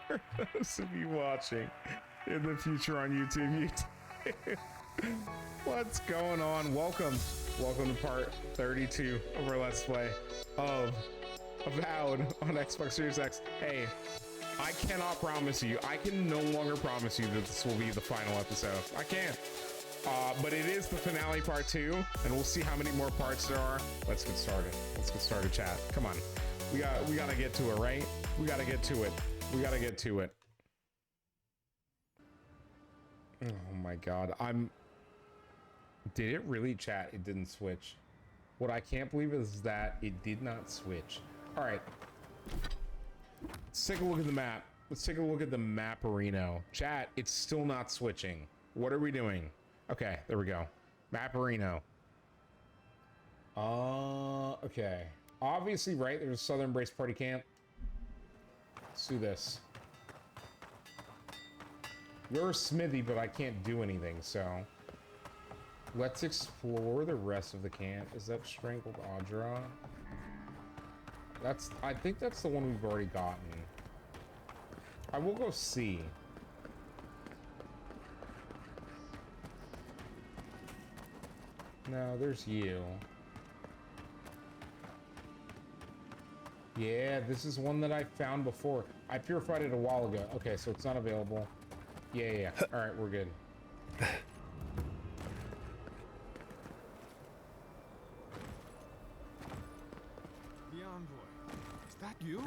For those of you watching in the future on YouTube, what's going on? Welcome to part 32 of our Let's Play of Avowed on Xbox Series X. Hey, I cannot promise you, I can no longer promise you that this will be the final episode. I can't. But it is the finale part 2, and we'll see how many more parts there are. Let's get started. Let's get started, chat. Come on. We gotta get to it, right? We gotta get to it. We gotta get to it. Oh my god. Did it really, chat? It didn't switch. What I can't believe is that it did not switch. Alright. Let's take a look at the map. Let's take a look at the map-areno. Chat, it's still not switching. What are we doing? Okay, there we go. Map-areno. Okay. Obviously, right, there's a Southern Brace Party Camp. Let's do this. You're a smithy, but I can't do anything, so... Let's explore the rest of the camp. Is that Strangled Audra? I think that's the one we've already gotten. I will go see. No, there's you. Yeah, this is one that I found before. I purified it a while ago. Okay, so it's not available. Yeah. Alright, we're good. The envoy. Is that you?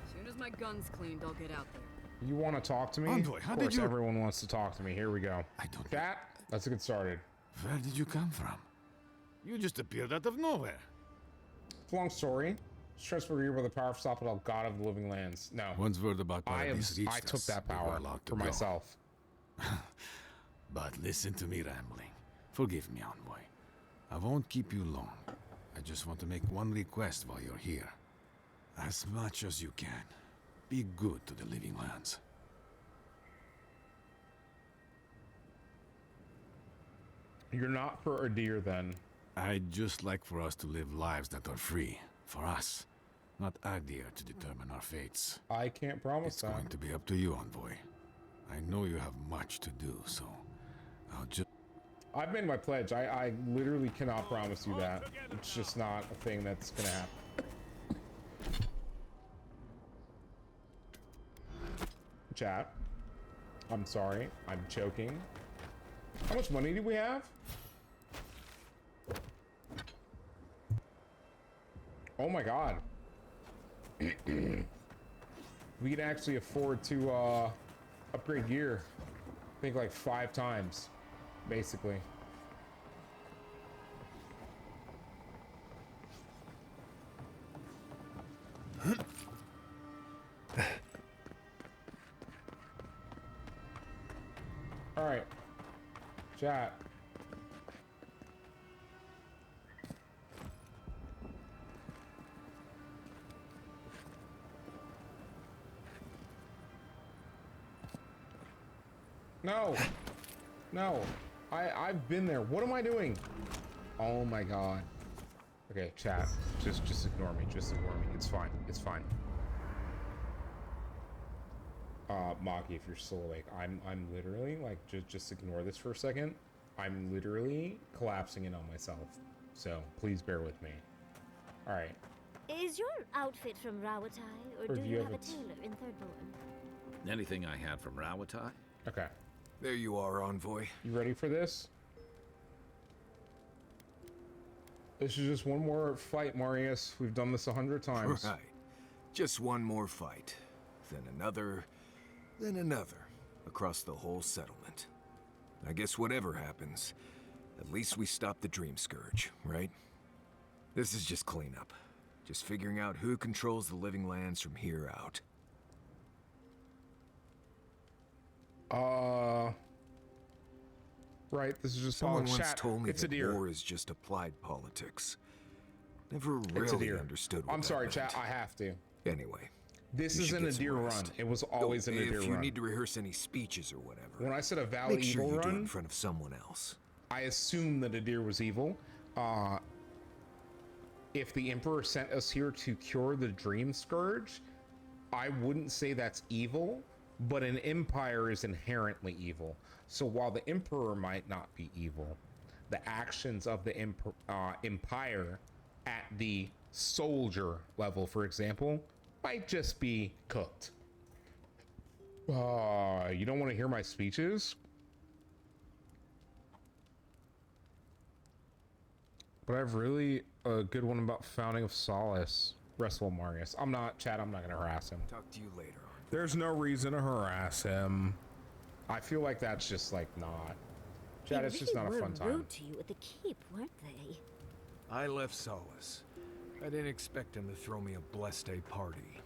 As soon as my gun's cleaned, I'll get out there. You want to talk to me? Envoy, how of course, did you... everyone wants to talk to me. Here we go. I don't... Chat, let's get started. Where did you come from? You just appeared out of nowhere. It's a long story. Stressful here by the power of Sopodal, god of the living lands. No. Once word about Paradise reached I took us, that we were power allowed to for go. myself. But listen to me rambling. Forgive me, envoy. I won't keep you long. I just want to make one request while you're here. As much as you can, be good to the living lands. You're not for a deer, then. I'd just like for us to live lives that are free. For us. Not Adir to determine our fates. I can't promise that. It's going to be up to you, envoy. I know you have much to do, so I'll just... I've made my pledge. I literally cannot promise you that. It's just not a thing that's gonna happen. Chat. I'm sorry. I'm choking. How much money do we have? Oh my god. We can actually afford to upgrade gear. I think like 5 times, basically. All right, chat. No, I've been there. What am I doing? Oh my god. Okay, chat. Just ignore me. Just ignore me. It's fine. It's fine. Maki, if you're still awake, I'm literally like just ignore this for a second. I'm literally collapsing in on myself. So please bear with me. All right. Is your outfit from Rawatai, or do you have a tailor in Third Born? Anything I had from Rawatai? Okay. There you are, envoy. You ready for this? This is just one more fight, Marius. We've done this 100 times. Right. Just one more fight. Then another. Then another. Across the whole settlement. I guess whatever happens, at least we stopped the Dream Scourge, right? This is just cleanup. Just figuring out who controls the living lands from here out. Right, this is just Someone once chat. told me It's that a deer. war is just applied politics. Never It's a really deer. understood what I'm that sorry, meant. chat, I have to. Anyway. This you isn't should a get some deer rest. run. It was always in a deer If you run. need to rehearse any speeches or whatever, When I said a Valley make sure Evil you do it run, in front of someone else. I assume that a deer was evil. If the Emperor sent us here to cure the Dream Scourge, I wouldn't say that's evil, but an empire is inherently evil. So while the emperor might not be evil, the actions of the empire at the soldier level, for example, might just be cooked. You don't want to hear my speeches? But I have really a good one about founding of Solace. Rest well, Marius. I'm not, Chad, I'm not going to harass him. Talk to you later on. There's no reason to harass him. I feel like that's just like not. Chad, They it's just not really a fun were time. rude to you at the keep, weren't they? I left Solace. I didn't expect him to throw me a blessed day party.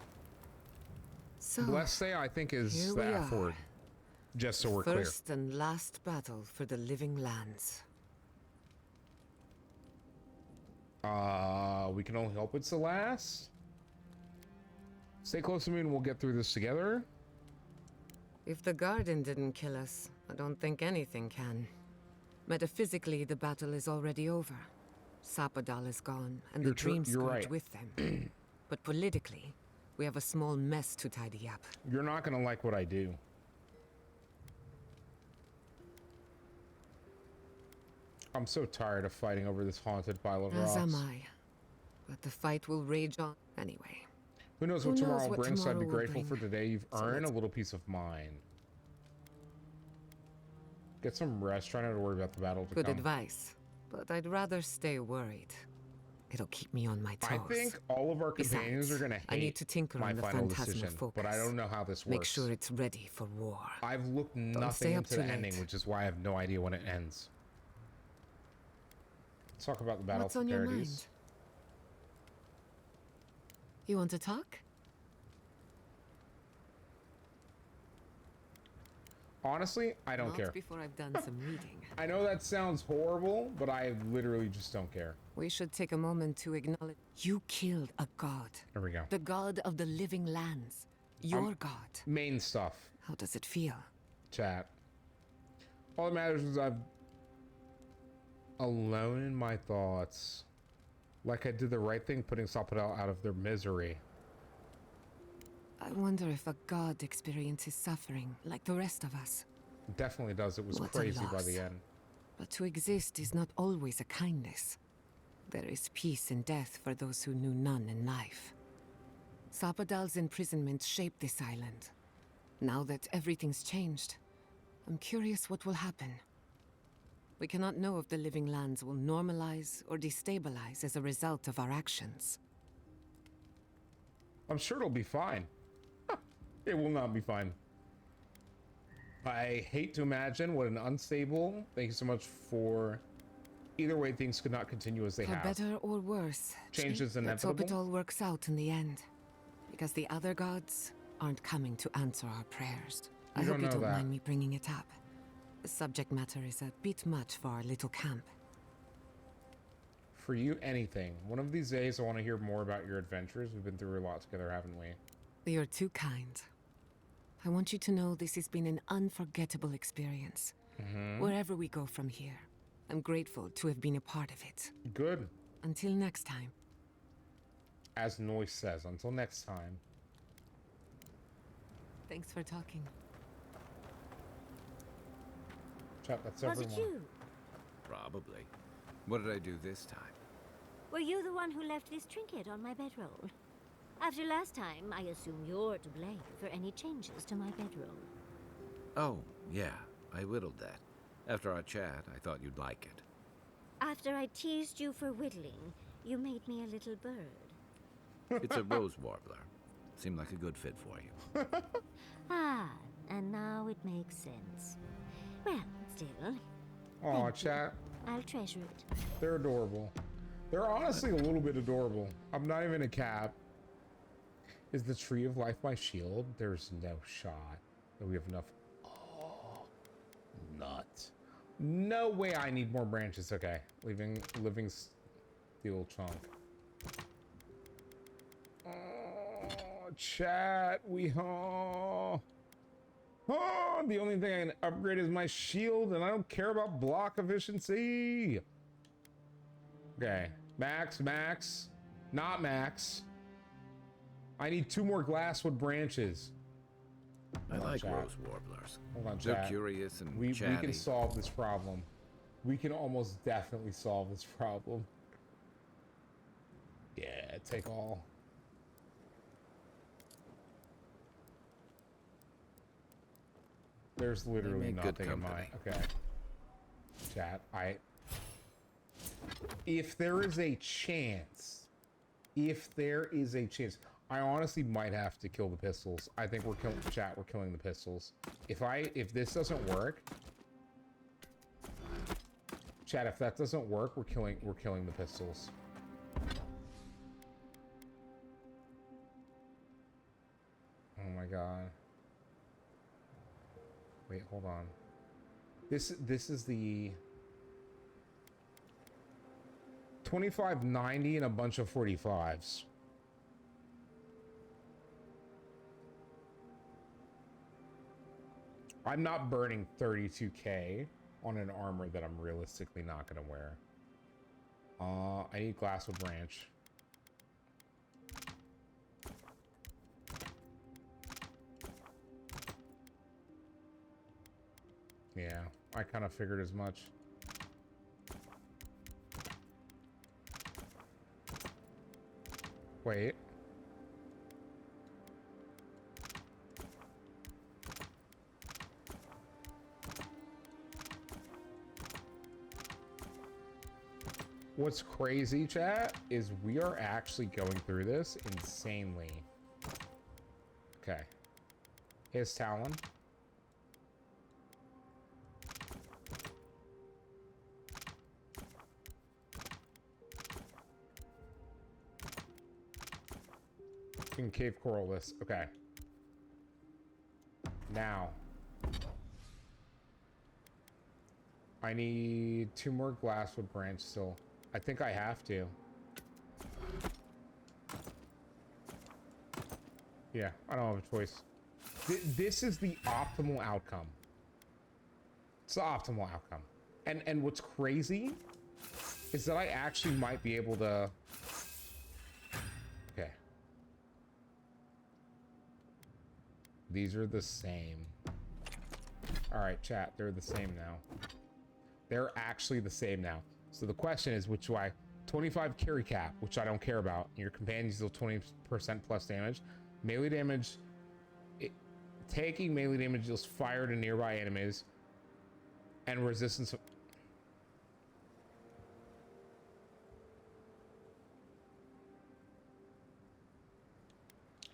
So, Blessed day, I think, is here the we F are. word. Just so we're clear. first and last battle for the living lands. We can only hope it's the last. Stay close to me and we'll get through this together. If the garden didn't kill us, I don't think anything can. Metaphysically, the battle is already over. Sapadal is gone, and the Dream you're Scourge right. with them. But politically, we have a small mess to tidy up. You're not gonna like what I do. I'm so tired of fighting over this haunted pile of rocks. As am I. But the fight will rage on anyway. Who knows Who what knows tomorrow what brings, so I'd be tomorrow will grateful for bring. today. You've So earned a let's- little peace of mind. Get some rest, try not to worry about the battle to Good come. advice. But I'd rather stay worried. It'll keep me on my toes. I think all of our companions Besides, are gonna hate I need to tinker my on the final phantasmal decision, but I focus. don't know how this works. Make sure it's ready for war. I've looked stay nothing up into too the late. ending, which is why I have no idea when it ends. Let's talk about the battle What's for on your mind? Paradise. You want to talk? Honestly, I don't Not care. before I've done some reading. I know that sounds horrible, but I literally just don't care. We should take a moment to acknowledge you killed a god. There we go. The god of the living lands. Your god. Main stuff, How does it feel? chat. All that matters is I'm alone in my thoughts. Like I did the right thing putting Sapadal out of their misery. I wonder if a god experiences suffering like the rest of us. It definitely does. It was What a crazy by loss. the end. But to exist is not always a kindness. There is peace in death for those who knew none in life. Sapadal's imprisonment shaped this island. Now that everything's changed, I'm curious what will happen. We cannot know if the living lands will normalize or destabilize as a result of our actions. I'm sure it'll be fine. It will not be fine. I hate to imagine what an unstable. Thank you so much for. Either way, things could not continue as they For have. better or worse, Change is let's hope it inevitable. all works out in the end. Because the other gods aren't coming to answer our prayers. I You hope don't you know don't that. mind me bringing it up. The subject matter is a bit much for our little camp. For you, anything. One of these days, I want to hear more about your adventures. We've been through a lot together, haven't we? You're too kind. I want you to know this has been an unforgettable experience. Wherever we go from here, I'm grateful to have been a part of it. Good. Until next time. As Noise says, until next time. Thanks for talking. Chat, that's Was everyone. it you? Probably. What did I do this time? Were you the one who left this trinket on my bedroll? After last time, I assume you're to blame for any changes to my bedroll. Oh, yeah, I whittled that. After our chat, I thought you'd like it. After I teased you for whittling, you made me a little bird. It's a rose warbler. Seemed like a good fit for you. Ah, and now it makes sense. Well, still, Aw, chat. I'll treasure it. They're adorable. They're honestly a little bit adorable. I'm not even a cap. Is the tree of life my shield? There's no shot that we have enough. Oh, nuts. No way I need more branches. Okay, living steel chunk. Oh, chat. Oh, the only thing I can upgrade is my shield, and I don't care about block efficiency. Okay, max, not max. I need 2 more glasswood branches. I like chat. rose warblers. Hold on, They're chat. curious and We chatty. can solve this problem. We can almost definitely solve this problem. Yeah, take all. There's literally make good nothing in my... company. Okay. Chat, if there is a chance, I honestly might have to kill the pistols. I think we're killing... Chat, we're killing the pistols. If this doesn't work... Chat, if that doesn't work, we're killing the pistols. Oh my god. Wait, hold on. This is the 2590 and a bunch of 45s. I'm not burning 32k on an armor that I'm realistically not gonna wear. I need glasswood branch. Yeah, I kind of figured as much. Wait. What's crazy, chat, is we are actually going through this insanely. Okay. Here's Talon. Cave coral list. Okay. Now. I need 2 more glasswood branch still. I think I have to. Yeah, I don't have a choice. This is the optimal outcome. It's the optimal outcome. And what's crazy is that I actually might be able to... Okay. These are the same. Alright, chat, they're the same now. They're actually the same now. So the question is, which do I... 25 carry cap, which I don't care about. Your companions deal 20% plus damage. Melee damage... taking melee damage deals fire to nearby enemies. And resistance...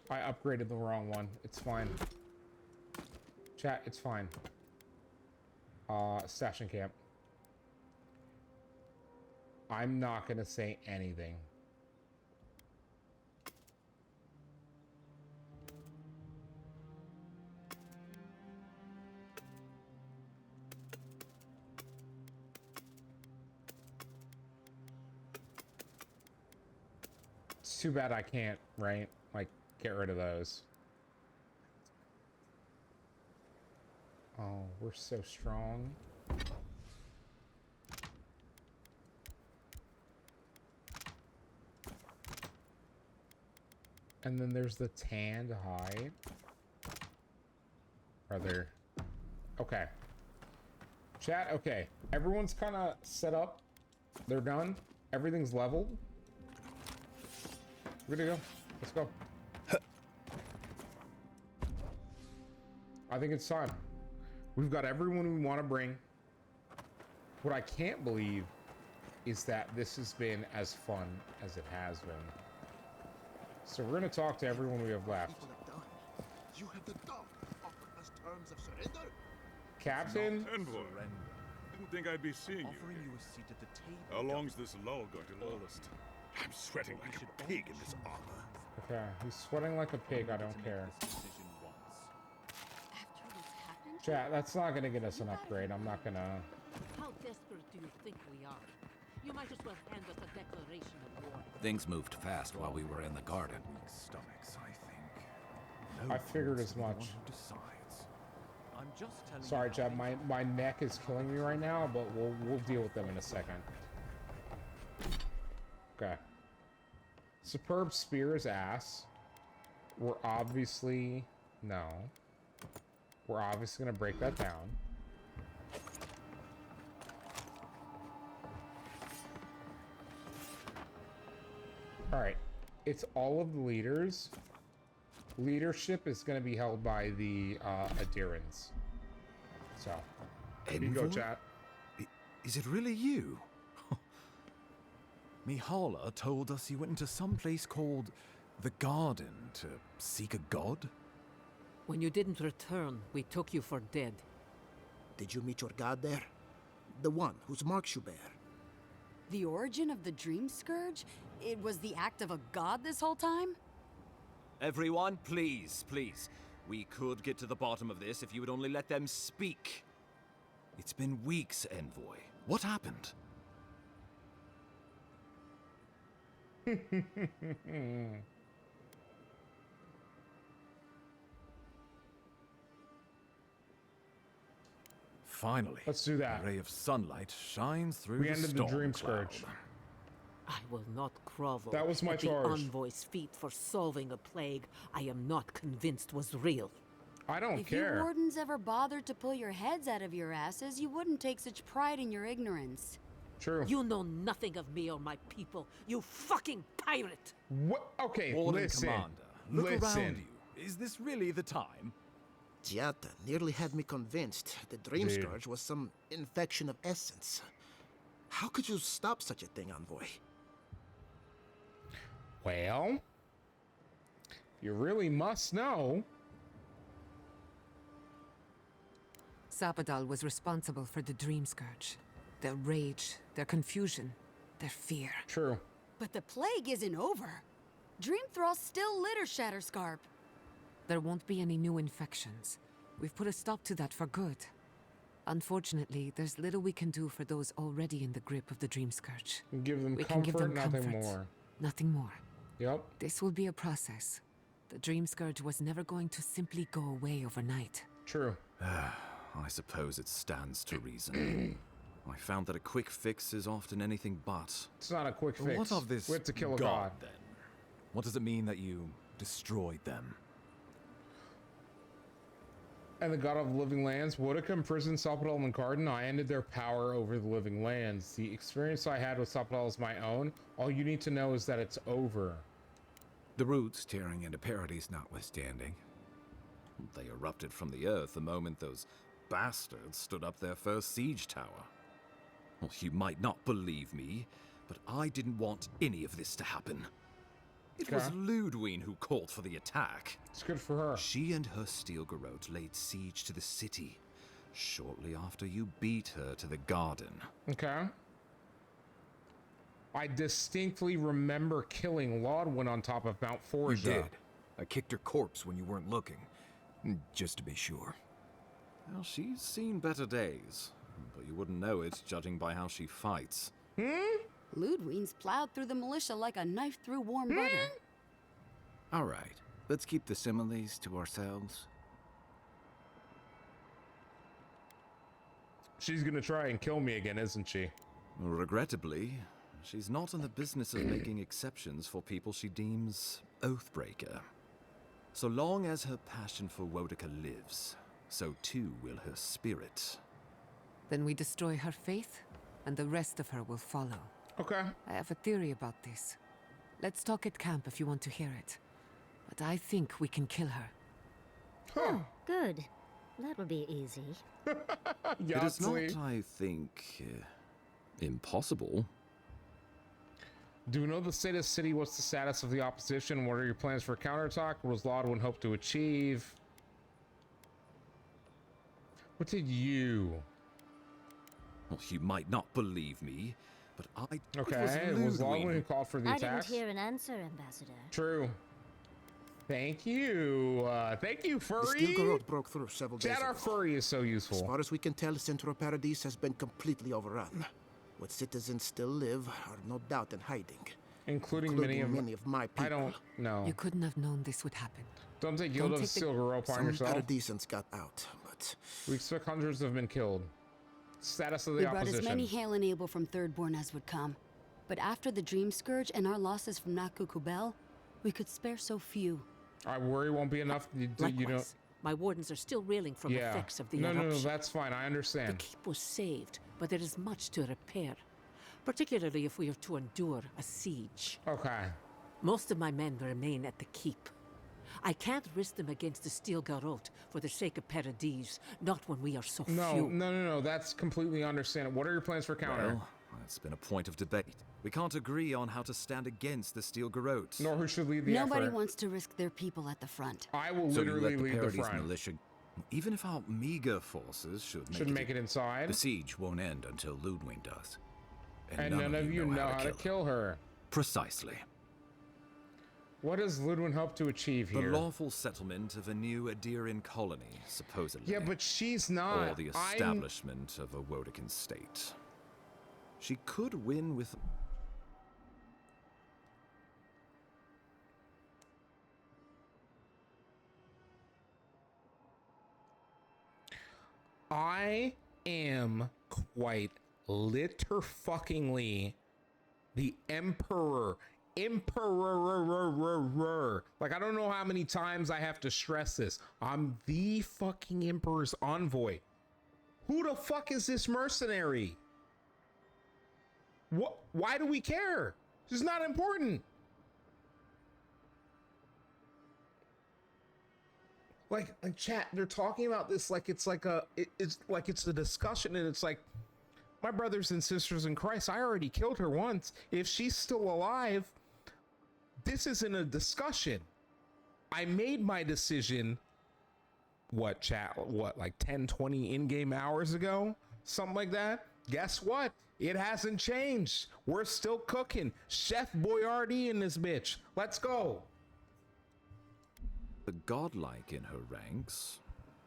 I upgraded the wrong one. It's fine. Chat, it's fine. Station camp. I'm not gonna say anything. It's too bad I can't, right? Like, get rid of those. Oh, we're so strong. And then there's the tanned hide. Brother. Okay. Chat, okay. Everyone's kind of set up. They're done. Everything's leveled. We're good to go. Let's go. I think it's time. We've got everyone we want to bring. What I can't believe is that this has been as fun as it has been. So we're going to talk to everyone we have left. You have the dog offered us terms of surrender? Captain? Envoy, didn't think I'd be seeing you Offering here. you a seat at the table. How long's this lull going to last? I'm sweating like a pig in this armor. Okay, he's sweating like a pig. I don't care. Chat, that's not going to get us an upgrade. I'm not going to... How desperate do you think we are? You might as well hand us a declaration of war. Things moved fast while we were in the garden. Stomachs, I think. I figured as much. I'm just telling Sorry, Chad, my neck is killing me right now, but we'll deal with them in a second. Okay. Superb spear is ass. we're obviously... No. We're obviously gonna break that down. Alright. It's all of the leaders. Leadership is gonna be held by the adherents. So, here you go, chat. Is it really you? Mihala told us you went into some place called the Garden to seek a god? When you didn't return, we took you for dead. Did you meet your god there? The one whose marks you bear? The origin of the Dream Scourge? It was the act of a god this whole time? Everyone, please, please. We could get to the bottom of this if you would only let them speak. It's been weeks, Envoy. What happened? Finally, let's do that. A ray of sunlight shines through We the ended storm the Dream cloud. Scourge. I will not grovel That was my at charge. the envoy's feet for solving a plague I am not convinced was real. I don't If care. you wardens ever bothered to pull your heads out of your asses, you wouldn't take such pride in your ignorance. True. You know nothing of me or my people, you fucking pirate! What? Okay, Warden listen. Commander, look around Listen. you. Is this really the time? Giatta nearly had me convinced the Dream Dude. Scourge was some infection of essence. How could you stop such a thing, Envoy? Well, you really must know. Sabadal was responsible for the Dream Scourge. Their rage, their confusion, their fear. True. But the plague isn't over. Dream Thralls still litter Shatterscarp. There won't be any new infections. We've put a stop to that for good. Unfortunately, there's little we can do for those already in the grip of the Dream Scourge. Give them we comfort, can give them nothing comfort, more. Nothing more. Yep. This will be a process. The Dream Scourge was never going to simply go away overnight. True. I suppose it stands to reason. I found that a quick fix is often anything but. It's not a quick fix. What of this We have to kill a god. then? What does it mean that you destroyed them? And the god of living lands, Woodica imprisoned Sapodal and Garden. I ended their power over the living lands. The experience I had with Sapodal is my own. All you need to know is that it's over. The roots tearing into Paradise notwithstanding. They erupted from the earth the moment those bastards stood up their first siege tower. Well, you might not believe me, but I didn't want any of this to happen. It was Lödwyn who called for the attack. It's good for her. She and her steel garrote laid siege to the city shortly after you beat her to the garden. Okay. I distinctly remember killing Lödwyn on top of Mount Forja. You did. I kicked her corpse when you weren't looking, just to be sure. Well, she's seen better days, but you wouldn't know it judging by how she fights. Lödwyn's plowed through the militia like a knife through warm butter. All right, let's keep the similes to ourselves. She's gonna try and kill me again, isn't she? Regrettably, she's not in the business of making exceptions for people she deems oathbreaker. So long as her passion for Wodica lives, so too will her spirit. Then we destroy her faith, and the rest of her will follow. Okay. I have a theory about this. Let's talk at camp if you want to hear it. But I think we can kill her. Oh, good. That will be easy. It is not, I think, impossible. Do we know the state of the city? What's the status of the opposition? What are your plans for a counterattack? What does Lödwyn hope to achieve? What did you? Well, you might not believe me, but I... Okay, it was Lödwyn who called for the I attacks. didn't hear an answer, Ambassador. True. Thank you. Thank you, The Furry. steel garrote broke through several days Chat, our ago. Furry is so As useful. far as we can tell, Central Paradise has been completely overrun. What citizens still live are no doubt in hiding. Including many of my people. I don't know. You couldn't have known this would happen. Don't take guilt of the steel garrote upon Some yourself. Paradisans got out, but... We expect hundreds have been killed. Status of the We brought opposition. as many Hail and Able from Thirdborn as would come. But after the Dream Scourge and our losses from Nakukubel, we could spare so few. I worry won't be enough. You Likewise, know. my wardens are still reeling from effects of the eruption. No, that's fine. I understand. The keep was saved, but there is much to repair, particularly if we are to endure a siege. Okay. Most of my men remain at the keep. I can't risk them against the steel garrote for the sake of Paradis, not when we are so few. No. That's completely understandable. What are your plans for counter? Well, it's been a point of debate. We can't agree on how to stand against the steel garrote. Nor who should lead the Nobody effort. wants to risk their people at the front. I will So literally you let lead the Paradis front. militia. Even if our meager forces should make it inside. The siege won't end until Lödwyn does. And none of you know how to kill her. Precisely. What does Lödwyn hope to achieve here? The lawful settlement of a new Adirian colony, supposedly. Yeah, but she's not. Or the establishment of a Wodican state. She could win with... I am quite liter-fuckingly the emperor. Like, I don't know how many times I have to stress this. I'm the fucking emperor's envoy. Who the fuck is this mercenary? What? Why do we care? It's not important. Like chat, they're talking about this like it's like it's like it's a discussion, and it's like, my brothers and sisters in Christ, I already killed her once. If she's still alive, this isn't a discussion. I made my decision, what, chat, what, like 10, 20 in-game hours ago? Something like that. Guess what? It hasn't changed. We're still cooking. Chef Boyardee in this bitch. Let's go. The godlike in her ranks,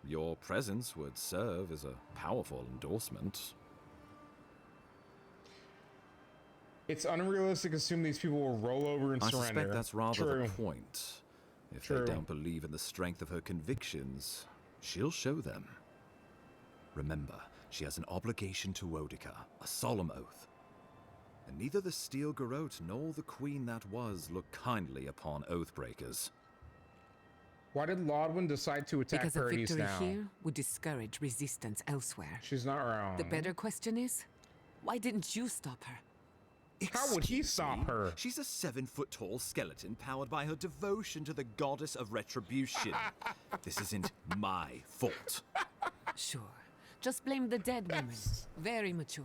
your presence would serve as a powerful endorsement. It's unrealistic to assume these people will roll over and surrender. I suspect that's rather True. the point. If True. they don't believe in the strength of her convictions, she'll show them. Remember, she has an obligation to Wodica, a solemn oath. And neither the Steel Garrote nor the queen that was look kindly upon oathbreakers. Why did Lödwyn decide to attack Because a Paradis victory now? here would discourage resistance elsewhere. She's not wrong. The better question is, why didn't you stop her? How would he stop her? She's a 7-foot-tall skeleton powered by her devotion to the goddess of retribution. This isn't my fault. Sure. Just blame the dead woman. Very mature.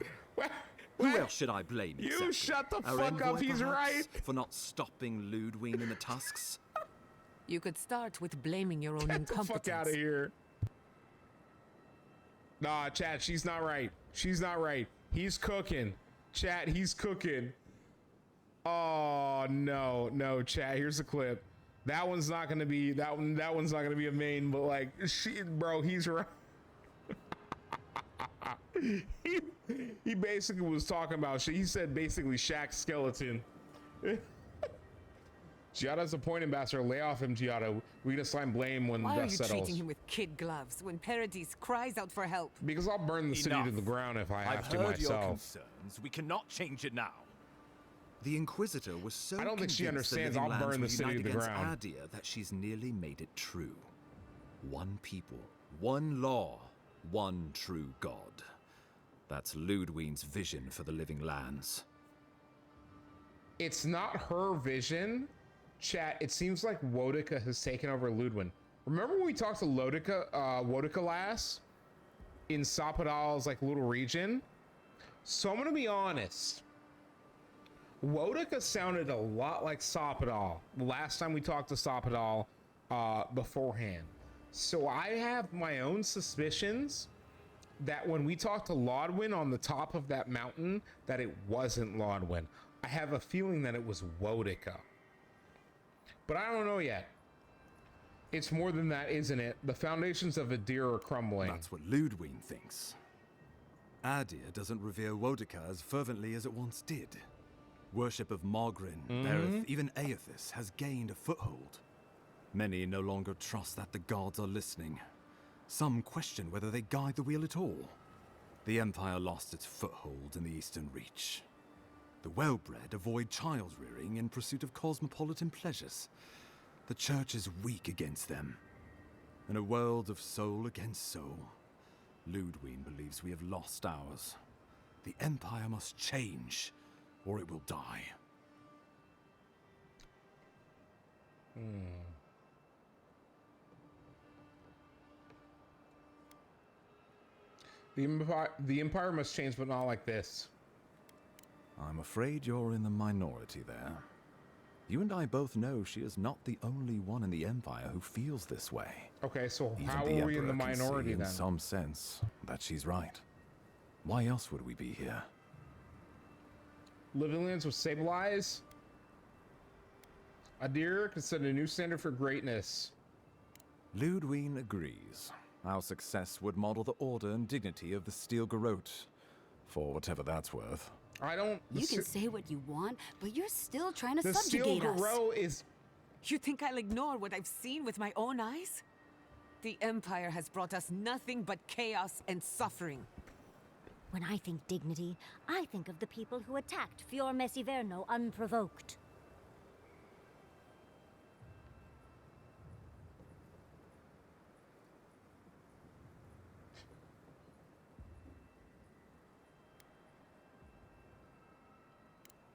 Who else should I blame? You exactly? shut the Our fuck up, envoy, he's perhaps, right. For not stopping Lödwyn in the tusks? You could start with blaming your own Get the incompetence. fuck out of here. Nah, chat, she's not right. She's not right. He's cooking. Chat, he's cooking. Oh, no, chat, here's a clip. That one's not gonna be, that one's not gonna be a main, but like, bro, he's right. he basically was talking about shit. He said basically Shaq's skeleton. Giatta's a point ambassador. Lay off him, Giatta. We can assign blame when Why are dust you settles. treating him with kid gloves when Paradis cries out for help? Because I'll burn the city to the ground if I have I've to heard your myself. concerns. We cannot change it now. The Inquisitor was so I don't think she convinced understands the I'll living burn lands the would city to unite the against ground. Adia that she's nearly made it true. One people, one law, one true God. That's Lödwyn's vision for the living lands. It's not her vision. Chat, it seems like Wodica has taken over Lödwyn. Remember when we talked to Wodica last? In Sapadal's like little region? So I'm gonna be honest. Wodica sounded a lot like Sapadal the last time we talked to Sapadal beforehand. So I have my own suspicions that when we talked to Lödwyn on the top of that mountain, that it wasn't Lödwyn. I have a feeling that it was Wodica. But I don't know yet. It's more than that, isn't it? The foundations of Adir are crumbling. That's what Lödwyn thinks. Adir doesn't revere Wodica as fervently as it once did. Worship of Mogrin, Berith, even Aethys has gained a foothold. Many no longer trust that the gods are listening. Some question whether they guide the wheel at all. The Empire lost its foothold in the Eastern Reach. The well-bred avoid child-rearing in pursuit of cosmopolitan pleasures. The Church is weak against them. In a world of soul against soul, Lödwyn believes we have lost ours. The Empire must change, or it will die. The Empire must change, but not like this. I'm afraid you're in the minority there. You and I both know she is not the only one in the Empire who feels this way. Okay, so Even how the are we in the Emperor can see minority in then? some sense that she's right. Why else would we be here? Living lands with stabilize. Adir could set a new standard for greatness. Lödwyn agrees. Our success would model the order and dignity of the Steel Garrote, for whatever that's worth. I don't... You can say what you want, but you're still trying to The Steel subjugate us. Garrote is... You think I'll ignore what I've seen with my own eyes? The Empire has brought us nothing but chaos and suffering. When I think dignity, I think of the people who attacked Fior Messiverno unprovoked.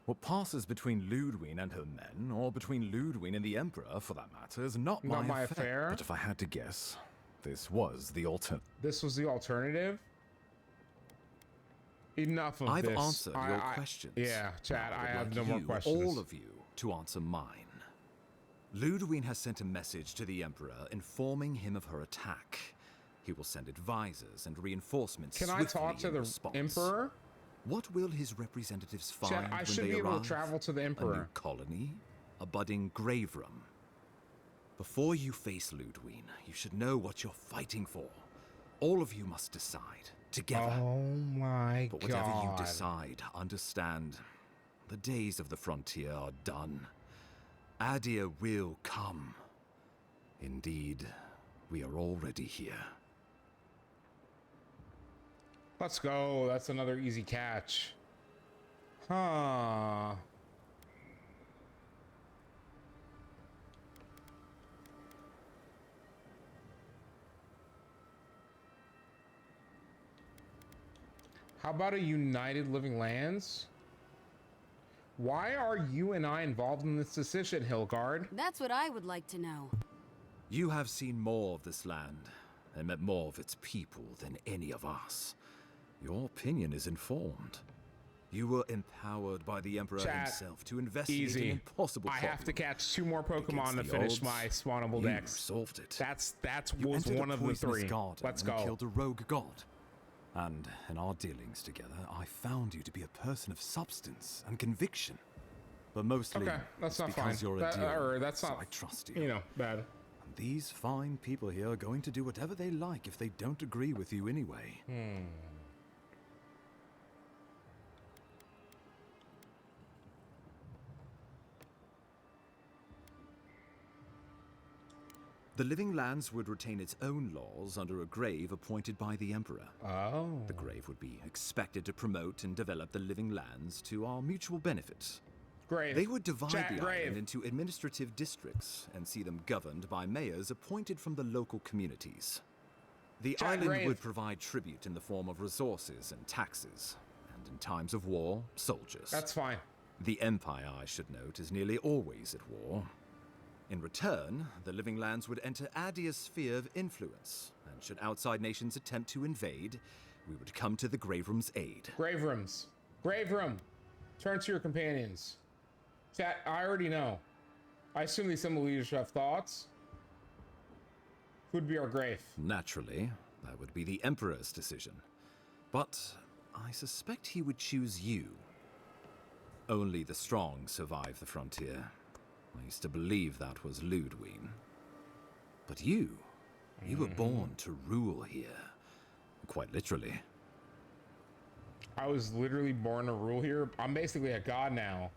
What passes between Lödwyn and her men, or between Lödwyn and the Emperor, for that matter, is not my affair. But if I had to guess, this was the alternative. This was the alternative? Enough of I've this. answered your questions. Yeah, Chad, Now I would have like no more you, questions. all of you, to answer mine. Lödwyn has sent a message to the Emperor informing him of her attack. He will send advisors and reinforcements Can I swiftly talk to in the response. Emperor? What will his representatives find Chad, I when should they be able arrive? to travel to the A new Emperor. colony? A budding grave room? Before you face Lödwyn, you should know what you're fighting for. All of you must decide, together. Oh my But whatever you God. decide, understand, the days of the frontier are done. Adir will come. Indeed, we are already here. Let's go. That's another easy catch. Huh. How about a United Living Lands? Why are you and I involved in this decision, Hylgard? That's what I would like to know. You have seen more of this land and met more of its people than any of us. Your opinion is informed. You were empowered by the Emperor Chat, himself to investigate an easy. impossible I problem. have to catch 2 more Pokemon Against to the finish odds, my spawnable you decks. solved it. That's You was entered one a of the poisonous 3. garden Let's and go. killed a rogue god. And in our dealings together, I found you to be a person of substance and conviction. But mostly, Okay, that's it's not because fine. you're a That- dealer, or that's so not, I trust you. you know, bad. And these fine people here are going to do whatever they like if they don't agree with you anyway. The Living Lands would retain its own laws under a grave appointed by the Emperor. Oh. The grave would be expected to promote and develop the Living Lands to our mutual benefit. Grave. They would divide Chat, the grave. island into administrative districts and see them governed by mayors appointed from the local communities. The Chat, island grave. would provide tribute in the form of resources and taxes, and in times of war, soldiers. That's fine. The Empire, I should note, is nearly always at war. In return, the Living Lands would enter Adir's sphere of influence, and should outside nations attempt to invade, we would come to the Grave Room's aid. Grave Rooms. Grave Room. Turn to your companions. Chat, I already know. I assume the Assembly leaders have thoughts. Who'd be our grave? Naturally, that would be the Emperor's decision. But I suspect he would choose you. Only the strong survive the frontier. I used to believe that was Lödwyn. But you were born to rule here. Quite literally. I was literally born to rule here. I'm basically a god now.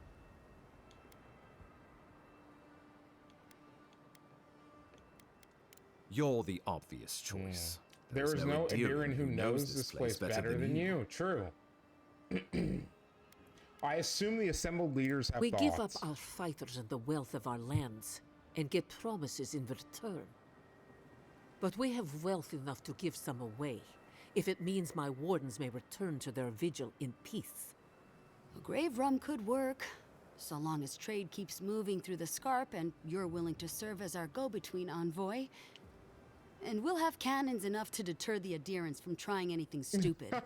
You're the obvious choice. There is no Adiran who knows this place better than you. you. True. I assume the assembled leaders have We thoughts. give up our fighters and the wealth of our lands. and get promises in return. But we have wealth enough to give some away, if it means my wardens may return to their vigil in peace. A grave rum could work, so long as trade keeps moving through the Scarp and you're willing to serve as our go-between envoy. And we'll have cannons enough to deter the adherents from trying anything stupid.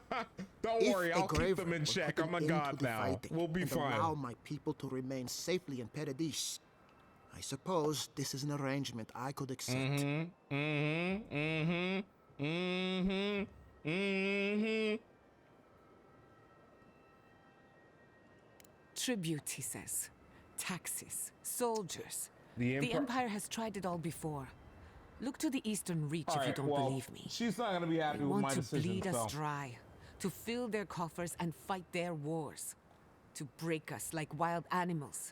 Don't worry, I'll keep them in will check. put I'm a an end to god the now. fighting We'll be and fine. allow my people to remain safely in Paradise. I suppose this is an arrangement I could accept. Tribute, he says. Taxes, soldiers. The Empire has tried it all before. Look to the Eastern Reach if you don't believe me. She's not gonna be happy They with want my to decision. bleed us dry, to fill their coffers and fight their wars, to break us like wild animals.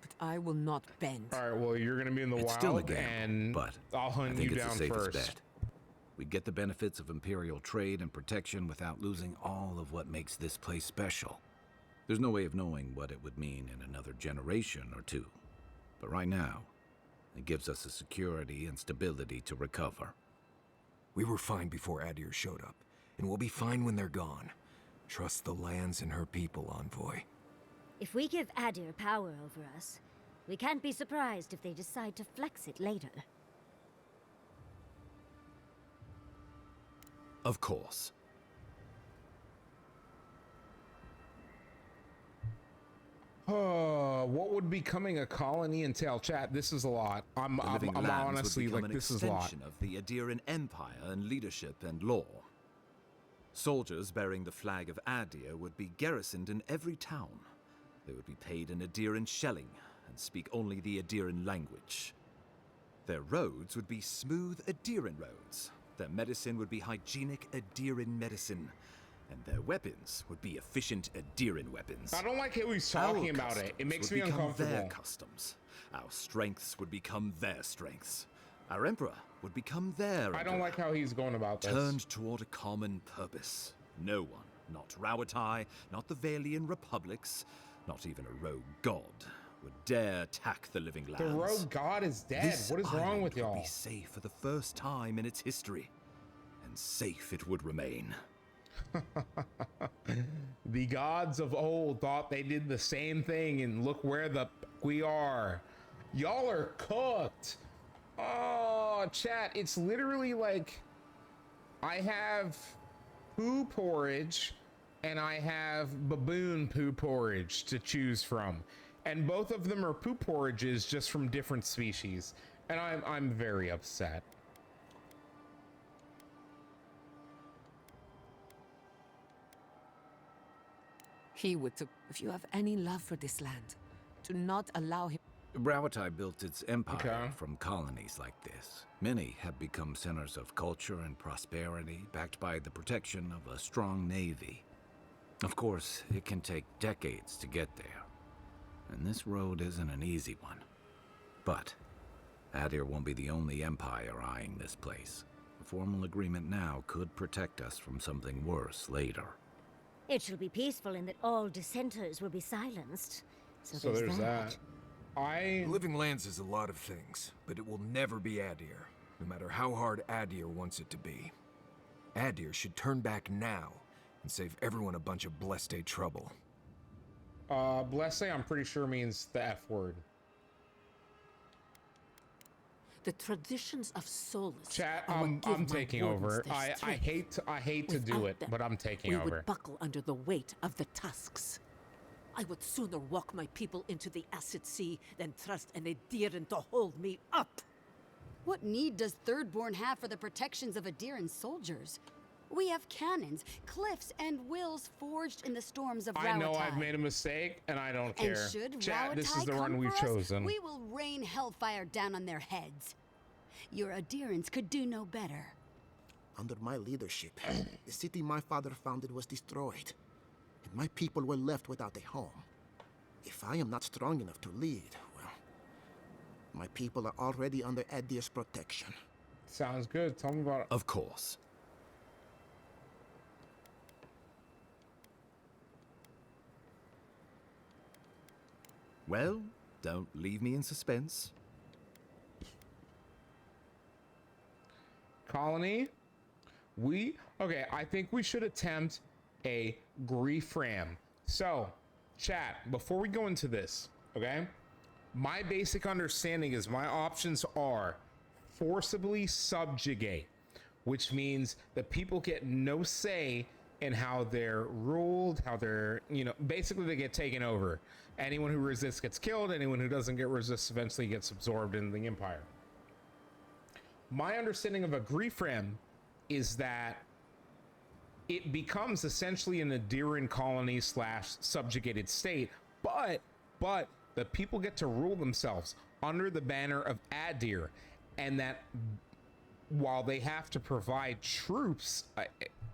But I will not bend. All right, well, you're gonna be in the It's wild, still a gamble, and but I'll I hunt think you it's down the safest first. bet. We get the benefits of Imperial trade and protection without losing all of what makes this place special. There's no way of knowing what it would mean in another generation or two. But right now, it gives us the security and stability to recover. We were fine before Adir showed up, and we'll be fine when they're gone. Trust the lands and her people, Envoy. If we give Adir power over us, we can't be surprised if they decide to flex it later. Of course. What would becoming a colony entail? Chat, this is a lot. I'm Lands honestly would become like, an this is a lot. extension of the Adiran Empire and leadership and law. Soldiers bearing the flag of Adir would be garrisoned in every town. They would be paid in Adiran shelling and speak only the Adiran language. Their roads would be smooth Adiran roads. Their medicine would be hygienic Adiran medicine. And their weapons would be efficient Adiran weapons. I don't like how he's talking about it. It makes me uncomfortable. Their customs. Our strengths would become their strengths. Our emperor would become their I don't like how he's going about this. Turned toward a common purpose. No one, not Rawatai, not the Valian republics, not even a rogue god, would dare attack the living lands. The rogue god is dead. What is wrong with y'all? Would be safe for the first time in its history, and safe it would remain. The gods of old thought they did the same thing, and look where we are. Y'all are cooked. Oh, chat, it's literally like I have poo porridge and I have baboon poo porridge to choose from, and both of them are poo porridges, just from different species, and I'm very upset. He would, if you have any love for this land, do not allow him. Rawatai built its empire from colonies like this. Many have become centers of culture and prosperity, backed by the protection of a strong navy. Of course, it can take decades to get there, and this road isn't an easy one. But Adir won't be the only empire eyeing this place. A formal agreement now could protect us from something worse later. It shall be peaceful in that all dissenters will be silenced. So there's that. Living Lands is a lot of things, but it will never be Adir, no matter how hard Adir wants it to be. Adir should turn back now and save everyone a bunch of Bleste trouble. Bleste, I'm pretty sure means the F word. The traditions of Solus. Chat, I'm taking over. I hate to do it, but I'm taking over. We would buckle under the weight of the tusks. I would sooner walk my people into the acid sea than trust an Adiran to hold me up. What need does Thirdborn have for the protections of Adiran soldiers? We have cannons, cliffs, and wills forged in the storms of Rawatai. I know I've made a mistake, and I don't care. And should Chat, this is Rawatai the run come we've for us, chosen. we will rain hellfire down on their heads. Your Adirans could do no better. Under my leadership, the city my father founded was destroyed, and my people were left without a home. If I am not strong enough to lead, well, my people are already under Adir's protection. Sounds good. Tell me about it. Of course. Well, don't leave me in suspense. colony. Okay, I think we should attempt a grief ram. So, chat, before we go into this, okay, my basic understanding is my options are forcibly subjugate, which means that people get no say in how they're ruled, how they're, basically they get taken over. Anyone who resists gets killed. Anyone who doesn't get resists eventually gets absorbed in the empire. My understanding of a grief ram is that it becomes essentially an Adiran colony / subjugated state, but the people get to rule themselves under the banner of Adir, and that while they have to provide troops,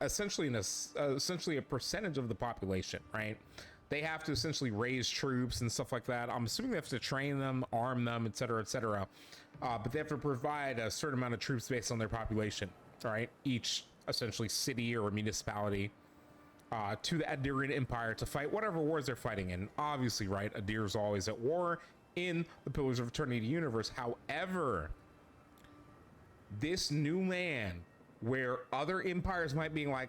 essentially a percentage of the population, right? They have to essentially raise troops and stuff like that. I'm assuming they have to train them, arm them, etc., etc. But they have to provide a certain amount of troops based on their population, right? Each essentially city or municipality to the Adiran Empire to fight whatever wars they're fighting in. Obviously, right? Adir's always at war in the Pillars of Eternity universe. However, this new land where other empires might be like,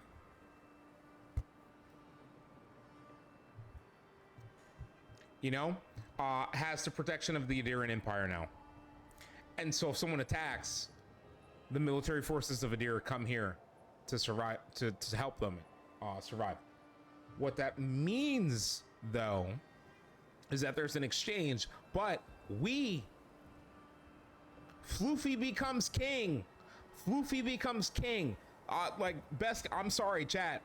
has the protection of the Adiran Empire now. And so if someone attacks, the military forces of Adir come here to survive, to help them survive. What that means, though, is that there's an exchange, but Floofy becomes king. Floofy becomes king. I'm sorry, chat.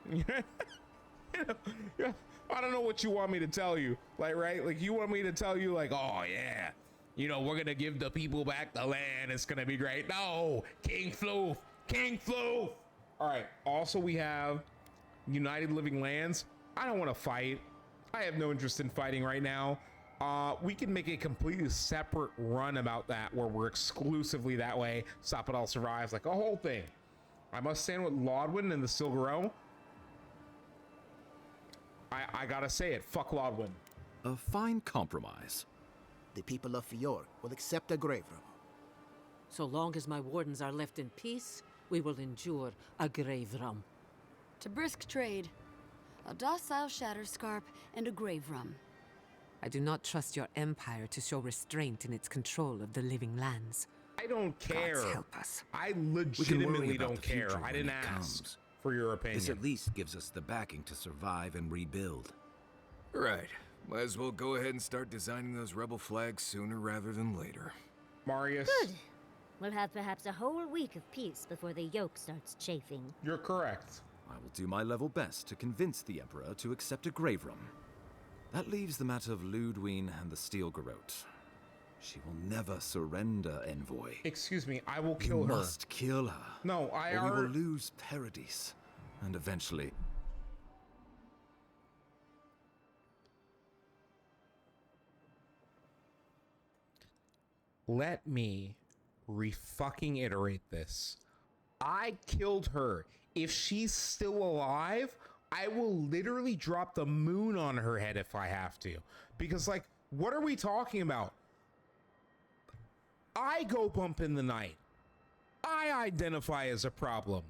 I don't know what you want me to tell you. Right? You want me to tell you, oh, yeah, we're going to give the people back the land. It's going to be great. No, King Floof. King Floof. All right. Also, we have United Living Lands. I don't want to fight. I have no interest in fighting right now. We can make a completely separate run about that where we're exclusively that way. Stop It All survives, a whole thing. I must stand with Lödwyn and the Silgaro. I gotta say it. Fuck Lödwyn. A fine compromise. The people of Fior will accept a grave room. So long as my wardens are left in peace, we will endure a grave rum. To brisk trade, a docile Shatterscarp and a grave rum. I do not trust your empire to show restraint in its control of the living lands. I don't care. Gods help us. I legitimately don't care. I didn't ask for your opinion. This at least gives us the backing to survive and rebuild. Right. Might as well go ahead and start designing those rebel flags sooner rather than later. Marius. Good. We'll have perhaps a whole week of peace before the yoke starts chafing. You're correct. I will do my level best to convince the Emperor to accept a grave room. That leaves the matter of Lödwyn and the Steel Garrote. She will never surrender, Envoy. Excuse me, I will kill her. You must kill her. No, or we will lose Paradis. And eventually... Let me re-fucking iterate this. I killed her. If she's still alive, I will literally drop the moon on her head if I have to. Because, what are we talking about? I go bump in the night. I identify as a problem.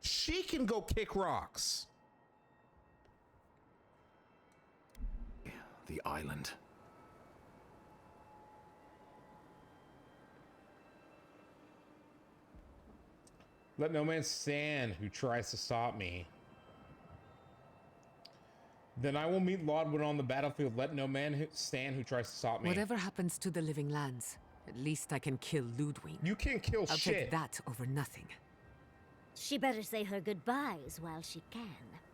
She can go kick rocks. The island. Let no man stand who tries to stop me. Then I will meet Lödwyn on the battlefield. Let no man stand who tries to stop me. Whatever happens to the living lands, at least I can kill Lödwyn. You can't kill I'll shit. I'll take that over nothing. She better say her goodbyes while she can.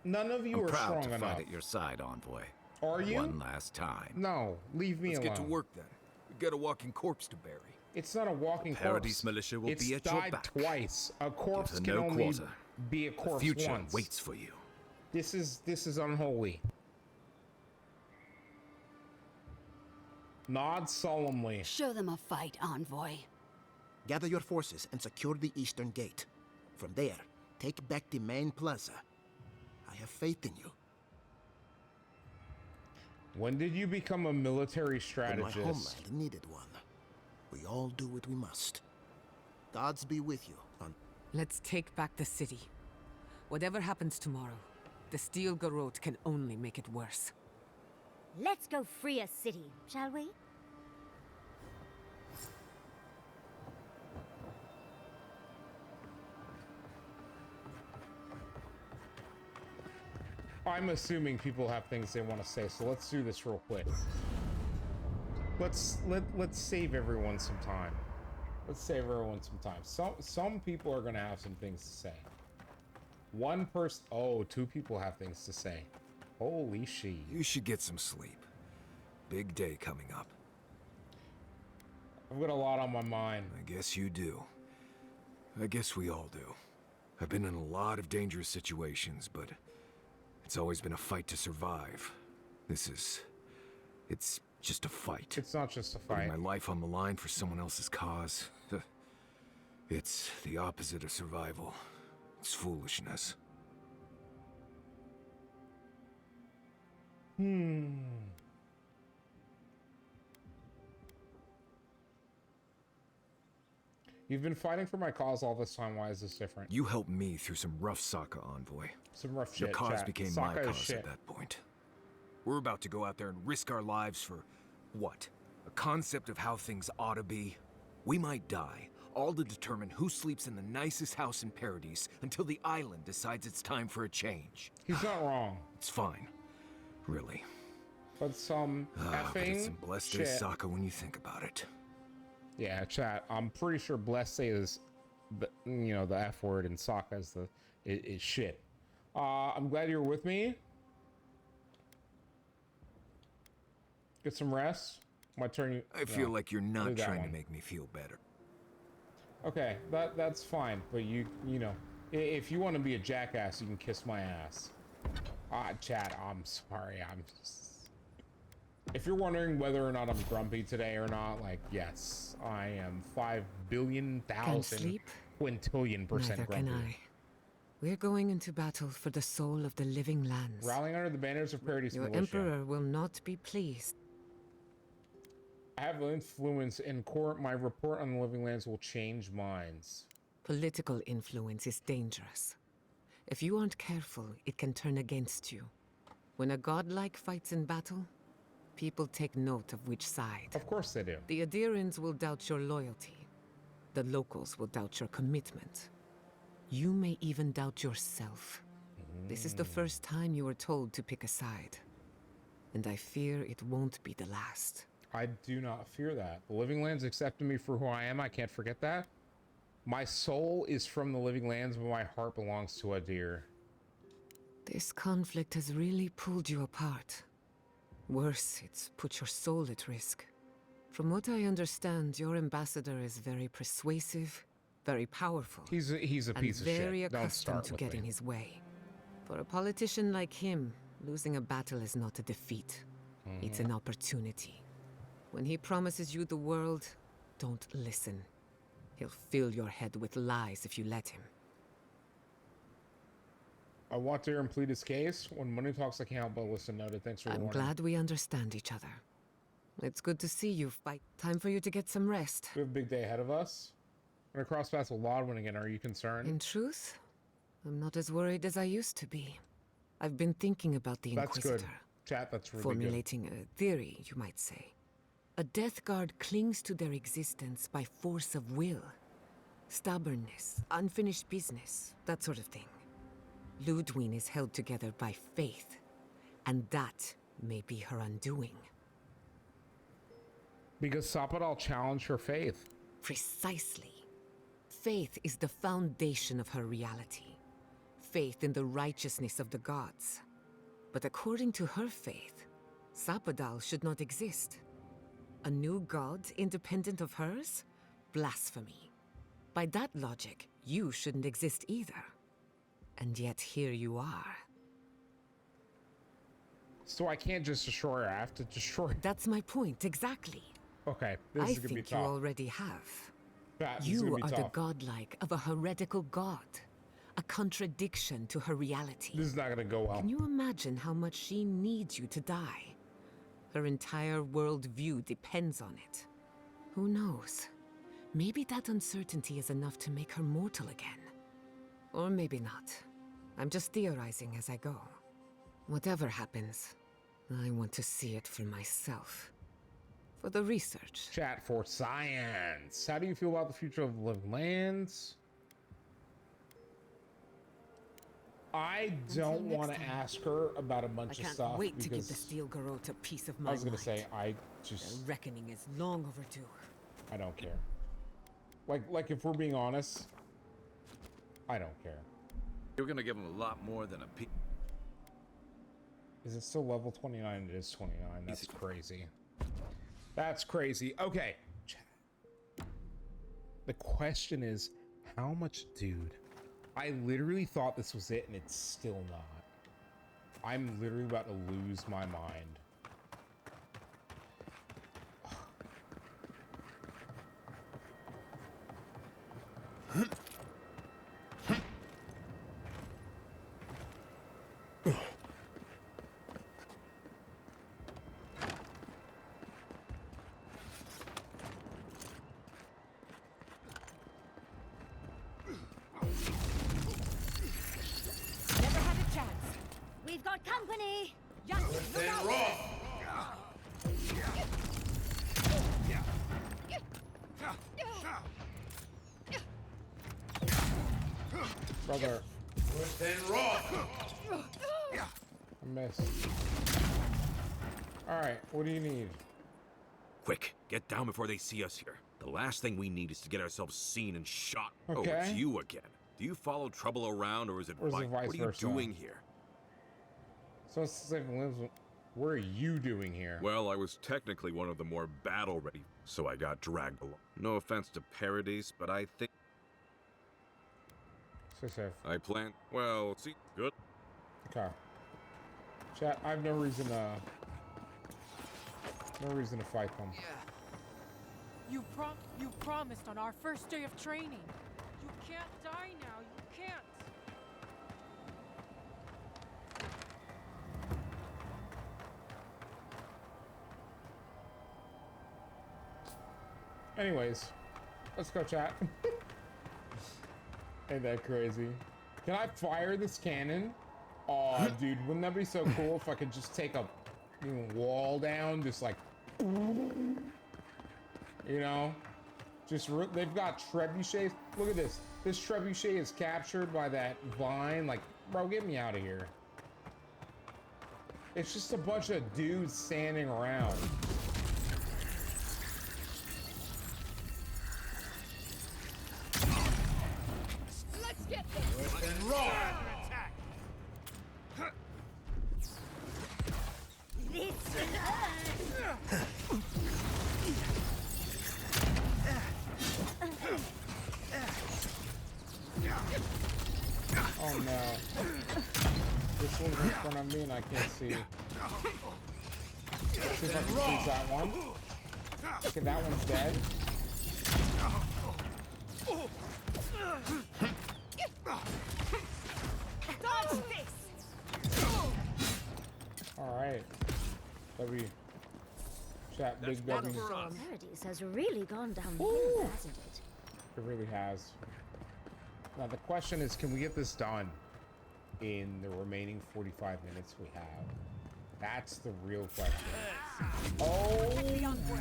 None of you I'm are proud strong to enough. fight at your side, Envoy. Are you? One last time. No, leave me alone. Let's get to work then. We've got a walking corpse to bury. It's not a walking Paradis corpse. militia will it's be at your back. It's died twice. A corpse can no only quarter. be a corpse the future once. waits for you. This is unholy. Nod solemnly. Show them a fight, Envoy. Gather your forces and secure the eastern gate. From there, take back the main plaza. I have faith in you. When did you become a military strategist? When my homeland needed one. We all do what we must. Gods be with you. Let's take back the city. Whatever happens tomorrow, the Steel Garrote can only make it worse. Let's go free a city, shall we? I'm assuming people have things they want to say, so let's do this real quick. Let's save everyone some time. Let's save everyone some time. Some people are gonna have some things to say. One person. Oh, two people have things to say. Holy shit. You should get some sleep. Big day coming up. I've got a lot on my mind. I guess you do. I guess we all do. I've been in a lot of dangerous situations, but it's always been a fight to survive. It's just a fight. It's not just a fight. Putting my life on the line for someone else's cause. It's the opposite of survival. It's foolishness. You've been fighting for my cause all this time. Why is this different? You helped me through some rough Sokka, Envoy. Some rough shit. Your cause chat. became Sokka my is cause shit. at that point. We're about to go out there and risk our lives for what? A concept of how things ought to be? We might die, all to determine who sleeps in the nicest house in Paradise until the island decides it's time for a change. He's not wrong. It's fine. Really. But some But effing it's some blessed shit. Sokka when you think about it. Yeah, chat. I'm pretty sure blessed is the the F word and Sokka is is shit. I'm glad you're with me. Get some rest. My turn. I feel like you're not do that trying one. to make me feel better. Okay, that's fine. But you know, if you want to be a jackass, you can kiss my ass. Chat. I'm sorry. I'm just. If you're wondering whether or not I'm grumpy today or not, like, yes, I am 5,000,000,000 quintillion % Neither grumpy. can I. We're going into battle for the soul of the living lands. Rallying under the banners of Paradise Your Militia. emperor will not be pleased. I have influence in court. My report on the living lands will change minds. Political influence is dangerous. If you aren't careful, it can turn against you. When a godlike fights in battle, people take note of which side. Of course they do. The Adherents will doubt your loyalty. The locals will doubt your commitment. You may even doubt yourself. This is the first time you were told to pick a side. And I fear it won't be the last. I do not fear that. The living lands accepted me for who I am. I can't forget that. My soul is from the living lands, but my heart belongs to Adir. This conflict has really pulled you apart. Worse, it's put your soul at risk. From what I understand, your ambassador is very persuasive, very powerful. He's a piece of shit. Very Don't accustomed start to with getting me. his way. For a politician like him, losing a battle is not a defeat. It's an opportunity. When he promises you the world, don't listen. He'll fill your head with lies if you let him. I want to hear him plead his case. When money talks, I can't help but listen. Noted. Thanks for the I'm warning. glad we understand each other. It's good to see you fight. Time for you to get some rest. We have a big day ahead of us. I'm gonna cross paths with Lödwyn again. Are you concerned? In truth, I'm not as worried as I used to be. I've been thinking about the That's Inquisitor. good. Chat, that's really Formulating a theory, you might say. A Death Guard clings to their existence by force of will. Stubbornness, unfinished business, that sort of thing. Lödwyn is held together by faith, and that may be her undoing. Because Sapadal challenged her faith. Precisely. Faith is the foundation of her reality. Faith in the righteousness of the gods. But according to her faith, Sapadal should not exist. A new god independent of hers? Blasphemy. By that logic, you shouldn't exist either. And yet here you are. So I can't just destroy her. I have to destroy her. That's my point, exactly. Okay, this I is gonna be think you tough. already have. This is You gonna be are the tough. godlike of a heretical god. A contradiction to her reality. This is not gonna go well. Can you imagine how much she needs you to die? Her entire worldview depends on it. Who knows? Maybe that uncertainty is enough to make her mortal again. Or maybe not. I'm just theorizing as I go. Whatever happens, I want to see it for myself. For the research. Chat for science. How do you feel about the future of living lands? I don't want to ask her about a bunch of stuff. I can't wait to give because the Steel Garrote a piece of my I was gonna mind. say I just The reckoning is long overdue. I don't care. Like if we're being honest, I don't care. You're gonna give him a lot more than a piece. Is it still level 29? It is 29. That's crazy. That's crazy. Okay. The question is, how much, dude? I literally thought this was it, and it's still not. I'm literally about to lose my mind. Never had a chance. We've got company. Yes, look out. Brother. I missed. Alright, what do you need? Quick, get down before they see us here. The last thing we need is to get ourselves seen and shot. Okay. Oh, it's you again. Do you follow trouble around, or is it Or is it vice What are you versa? doing here? So it's the same lives. What are you doing here? Well, I was technically one of the more battle-ready, so I got dragged along. No offense to Paradise, but I think So safe. I plan. Well, see, good. Okay. Chat, I have no reason to fight them. You promised on our first day of training. You can't die now. You can't. Anyways, let's go, chat. Ain't that crazy? Can I fire this cannon? Oh, dude, wouldn't that be so cool if I could just take a wall down, just like, you know? Just, they've got trebuchets. Look at this. This trebuchet is captured by that vine. Like, bro, get me out of here. It's just a bunch of dudes standing around. Let's get this. And roll. Oh no. This one's in front of me and I can't see. Let's see if I can squeeze that one. Okay, that one's dead. Dodge this. Alright. W. Chat, big W. Paradise has really gone downhill, hasn't it? It really has. Now the question is, can we get this done in the remaining 45 minutes we have? That's the real question. Oh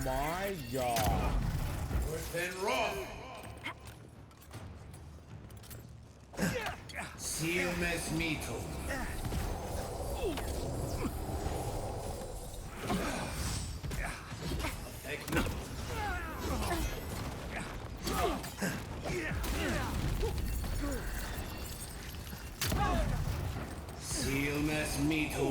my god. Silmes mito. Silmes mito.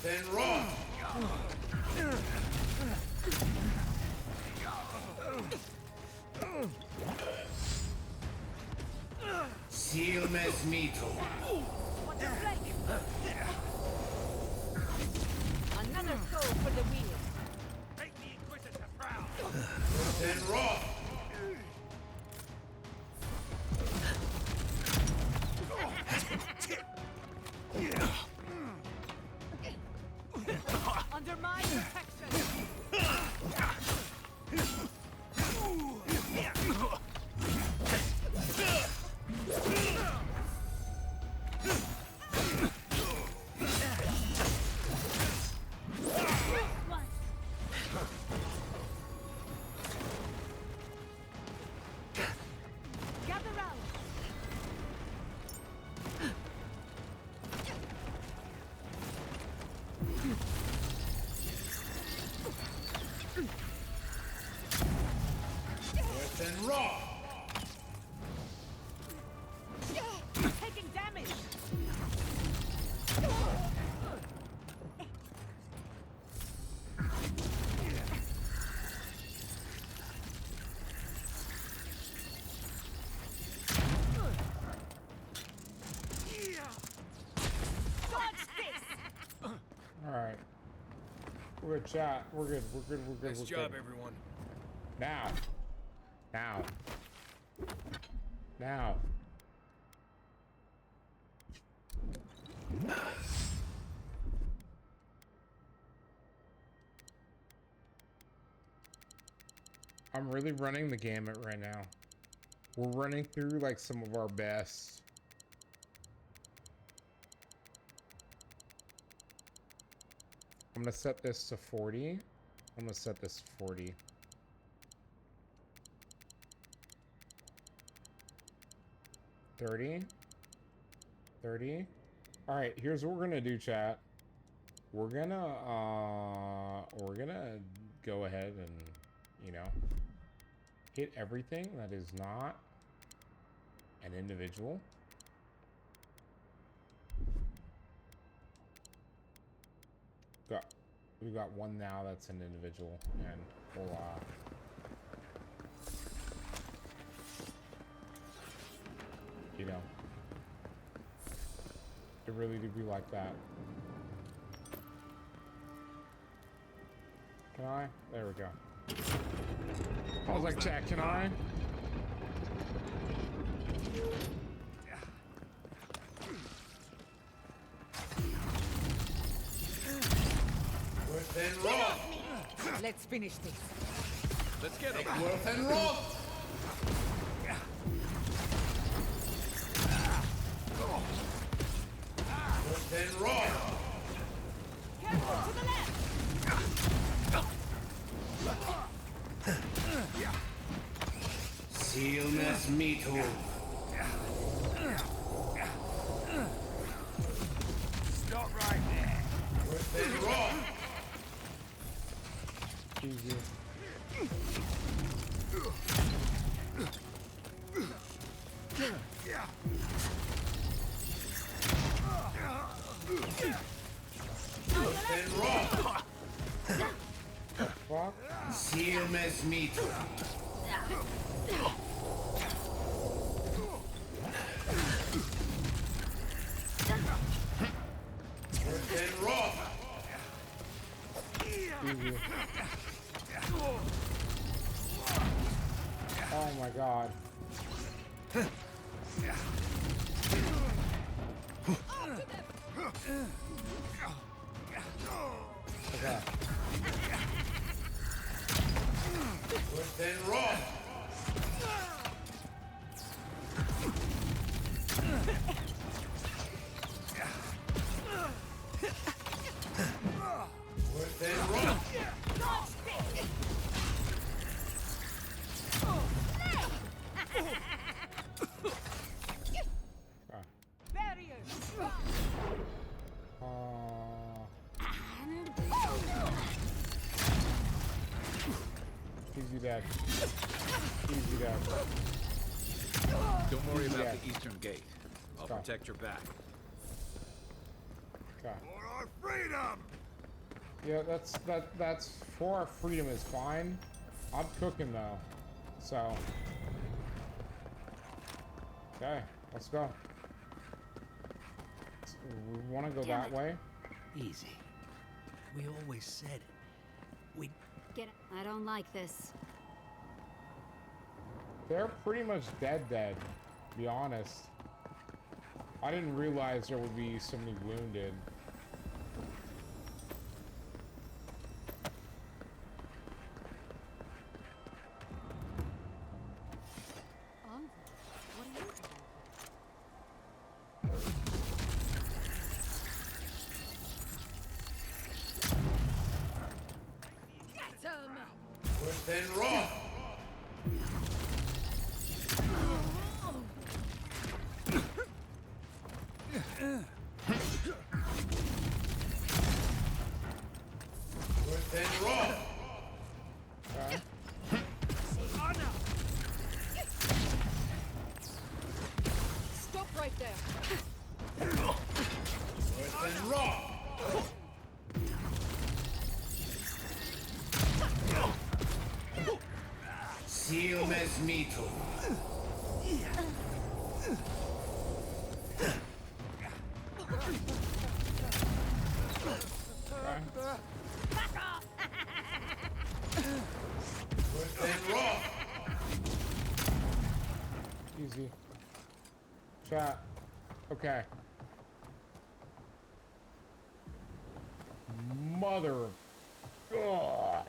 Then run. Silmes mito. Another go for the wheel. Make the Inquisitor proud. Then run. Within raw. Taking damage. Alright. We're good, chat. We're good. We're good. We're good. Nice job, everyone. Now. Now. Now. I'm really running the gamut right now. We're running through like some of our best. I'm gonna set this to 40. I'm gonna set this to 40. $30. All right, here's what we're gonna do, chat. We're gonna go ahead and, you know, hit everything that is not an individual. We've got one now that's an individual, and we'll you know, it really do be like that. Can I? There we go. I was like, chat, can I? Within raw. Let's finish this. Let's get it. Within raw. Within raw. Careful to the left. Sealness meto. Stop right there. Within raw. Easy. Within raw. Fuck. Sealness meto. Within raw. Easy. Oh my god. Okay. Within raw. Within raw. Easy dad. Easy dad. Don't worry Easy about dad. the eastern gate. I'll protect your back. Okay. For our freedom. Yeah, that's for our freedom is fine. I'm cooking though, so okay, let's go. We want to go that way. Easy. We always said it. We Get it. I don't like this. They're pretty much dead, to be honest. I didn't realize there would be so many wounded. Within raw. Within raw. Okay. Silmes mito. Easy. Chat. Okay. Mother of God.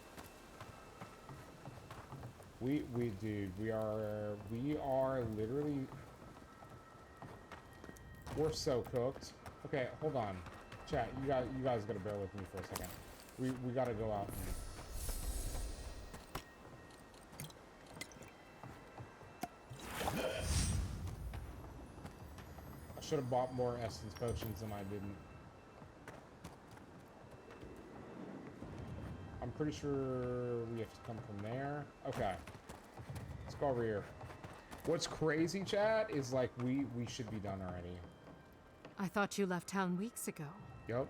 Dude, we are literally, we're so cooked. Okay, hold on. Chat, you guys gotta bear with me for a second. We gotta go out and I should have bought more essence potions than I didn't. I'm pretty sure we have to come from there. Okay. Let's go over here. What's crazy, chat, is like we should be done already. I thought you left town weeks ago. Yep.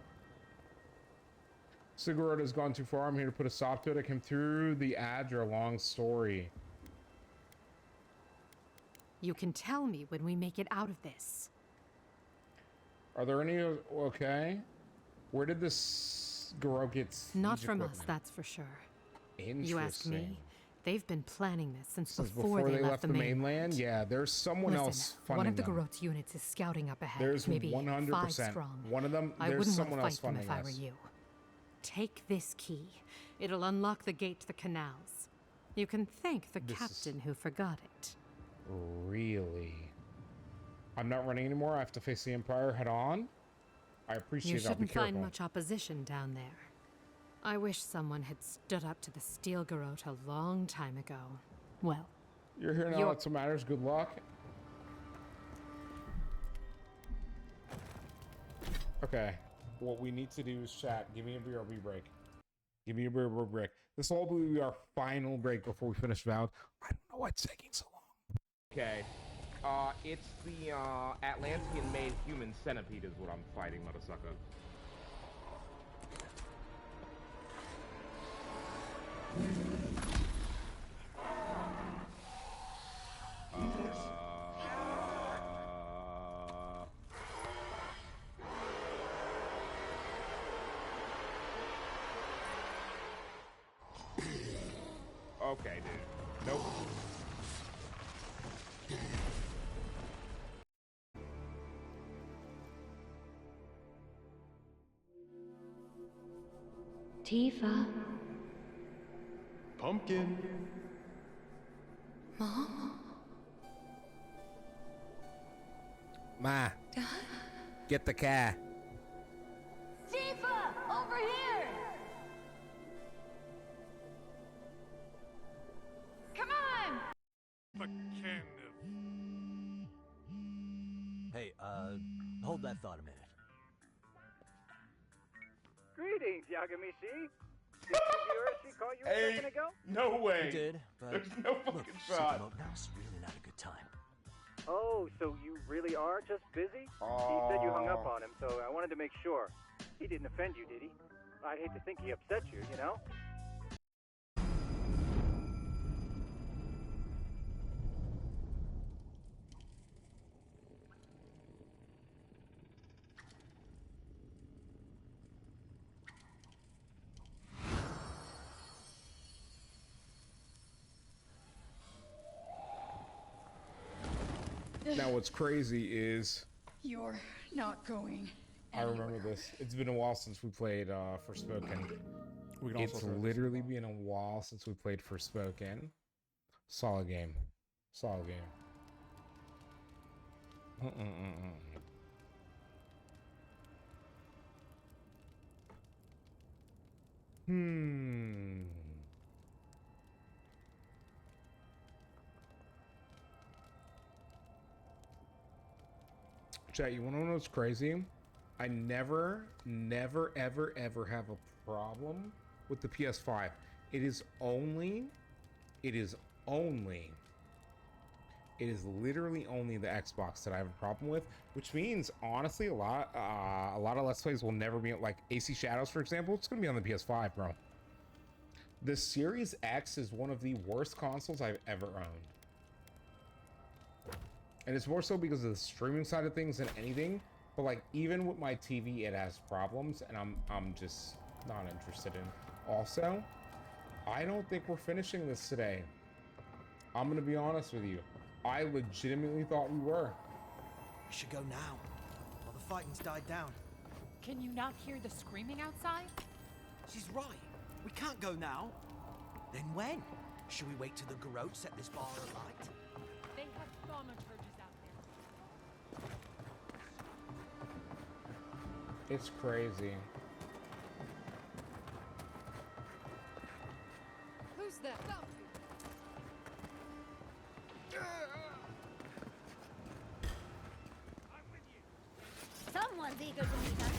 Cigarette has gone too far. I'm here to put a stop to it. I came through the ads are a long story. You can tell me when we make it out of this. Are there any? Okay. Where did this girl get? Not from us, that's for sure. You ask me, they've been planning this since before they left the mainland. Yeah, there's someone else funding one of the them. Garot's units is scouting up ahead. There's maybe 100%. 5 strong. One of them. I There's wouldn't someone want else to fight them funding if I were us. you. Take this key. It'll unlock the gate to the canals. You can thank the captain who forgot it. Really? I'm not running anymore. I have to face the Empire head on. I appreciate it. You I'll be shouldn't find careful. much opposition down there. I wish someone had stood up to the Steel Garot a long time ago. Well, You're here now. That's what matters. Good luck. Okay. What we need to do is chat. Give me a BRB break. Give me a BRB break. This will be our final break before we finish Avowed. I don't know why it's taking so long. Okay. It's the, Atlantean-made human centipede is what I'm fighting, motherfucker. Okay, dude. Nope. Tifa. Pumpkin. Mom? Ma. Dad? Get the car. Tifa! Over here! Come on! Hey, hold that thought a minute. Greetings, Yagamishi. Did Yagamishi call you a second ago? No way. You did, but There's no fucking shot. Now's really not a good time. Oh, so you really are just busy? He said you hung up on him, so I wanted to make sure. He didn't offend you, did he? I'd hate to think he upset you, you know? Now, what's crazy is You're not going. I remember this. It's been a while since we played Forspoken. We can also It's throw this. literally been a while since we played Forspoken. Solid game. Solid game. Chat, you wanna know what's crazy? I never, ever have a problem with the PS5. It is literally only the Xbox that I have a problem with, which means honestly a lot of Let's Plays will never be like AC Shadows, for example. It's gonna be on the PS5, bro. The Series X is one of the worst consoles I've ever owned. And it's more so because of the streaming side of things than anything. But like, even with my TV, it has problems, and I'm just not interested in. Also, I don't think we're finishing this today. I'm gonna be honest with you. I legitimately thought we were. We should go now, while the fighting's died down. Can you not hear the screaming outside? She's right. We can't go now. Then when? Should we wait till the Garrote set this bar alight? They have thaumaturges out there. It's crazy. Who's that? Someone's eager to meet us.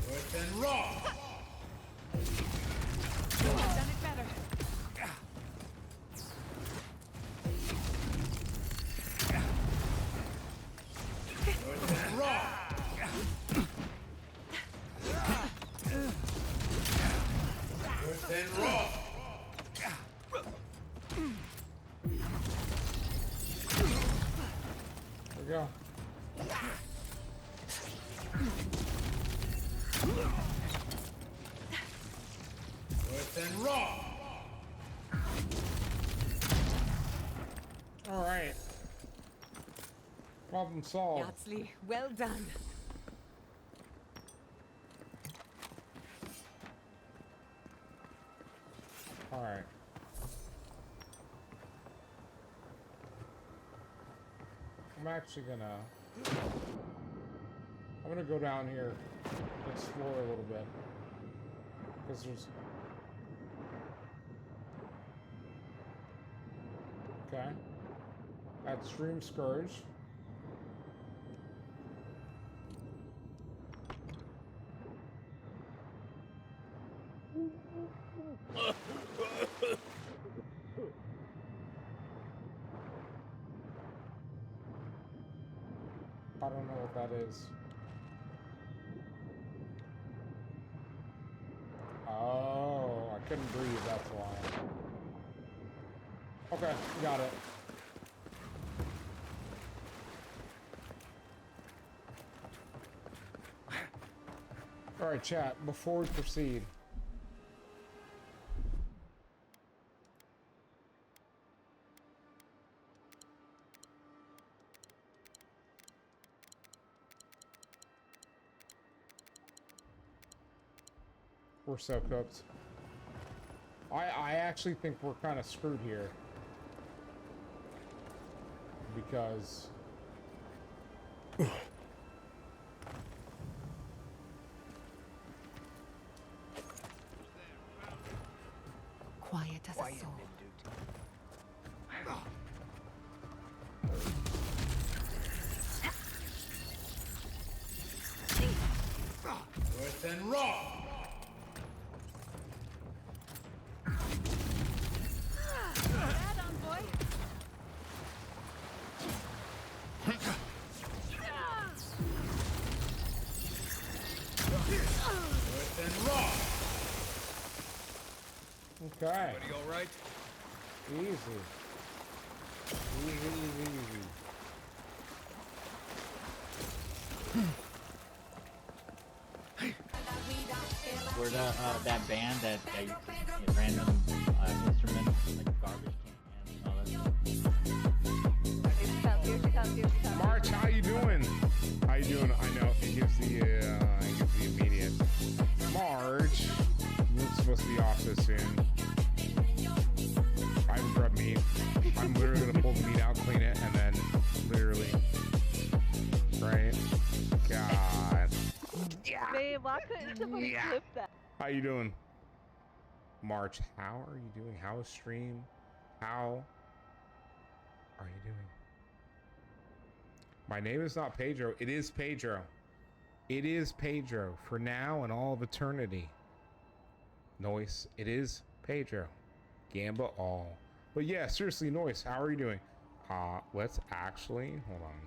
Worse than raw. You've done it better. Worse than raw. Worse than raw. There we go. Worse than raw. All right. Problem solved. Yatsley, well done. All right. I'm actually gonna go down here, explore a little bit, because there's. Okay. That's Stream Scourge. I don't know what that is. Oh, I couldn't breathe, that's why. Okay, got it. Alright, chat, before we proceed. We're so cooked. I actually think we're kind of screwed here. Because... Quiet as a soul. Worse than raw. Bad on, boy. Worse than raw. Okay. Everybody all right? Easy. Easy, easy, easy. We're that band that random instruments like garbage can. March, how you doing? How you doing? I know it gives the immediate. March, you're supposed to be off this soon. I haven't grabbed meat. I'm literally gonna pull the meat out, clean it, and then literally, right? God. Man, why couldn't somebody clip that? How you doing? March, how are you doing? How is stream? How are you doing? My name is not Pedro. It is Pedro. It is Pedro for now and all of eternity. Noise. It is Pedro. Gamba all. But yeah, seriously, Noise, how are you doing? Let's actually hold on.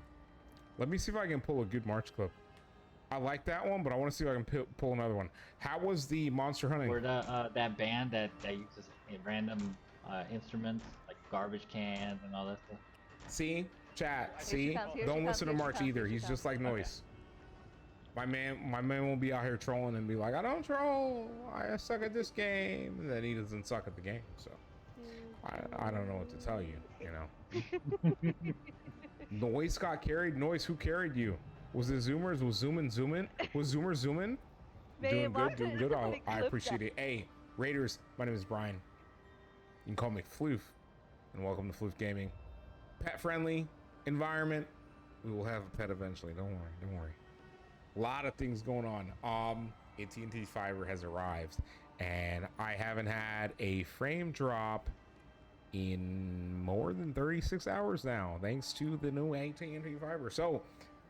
Let me see if I can pull a good March clip. I like that one, but I want to see if I can pull another one. How was the monster hunting? Or that band that uses random instruments like garbage cans and all that stuff. See, chat. See, don't listen to March either. He's just like Noise. My man won't be out here trolling and be like, I don't troll. I suck at this game. And then he doesn't suck at the game. So I don't know what to tell you. You know. Noise got carried. Noise, who carried you? Was it Zoomers? Was Zoomin? Was Zoomer zooming? Doing good. I appreciate it. Hey, Raiders, my name is Brian. You can call me Floof, and welcome to Floof Gaming. Pet friendly environment. We will have a pet eventually. Don't worry. A lot of things going on. AT&T fiber has arrived, and I haven't had a frame drop in more than 36 hours now, thanks to the new AT&T fiber. So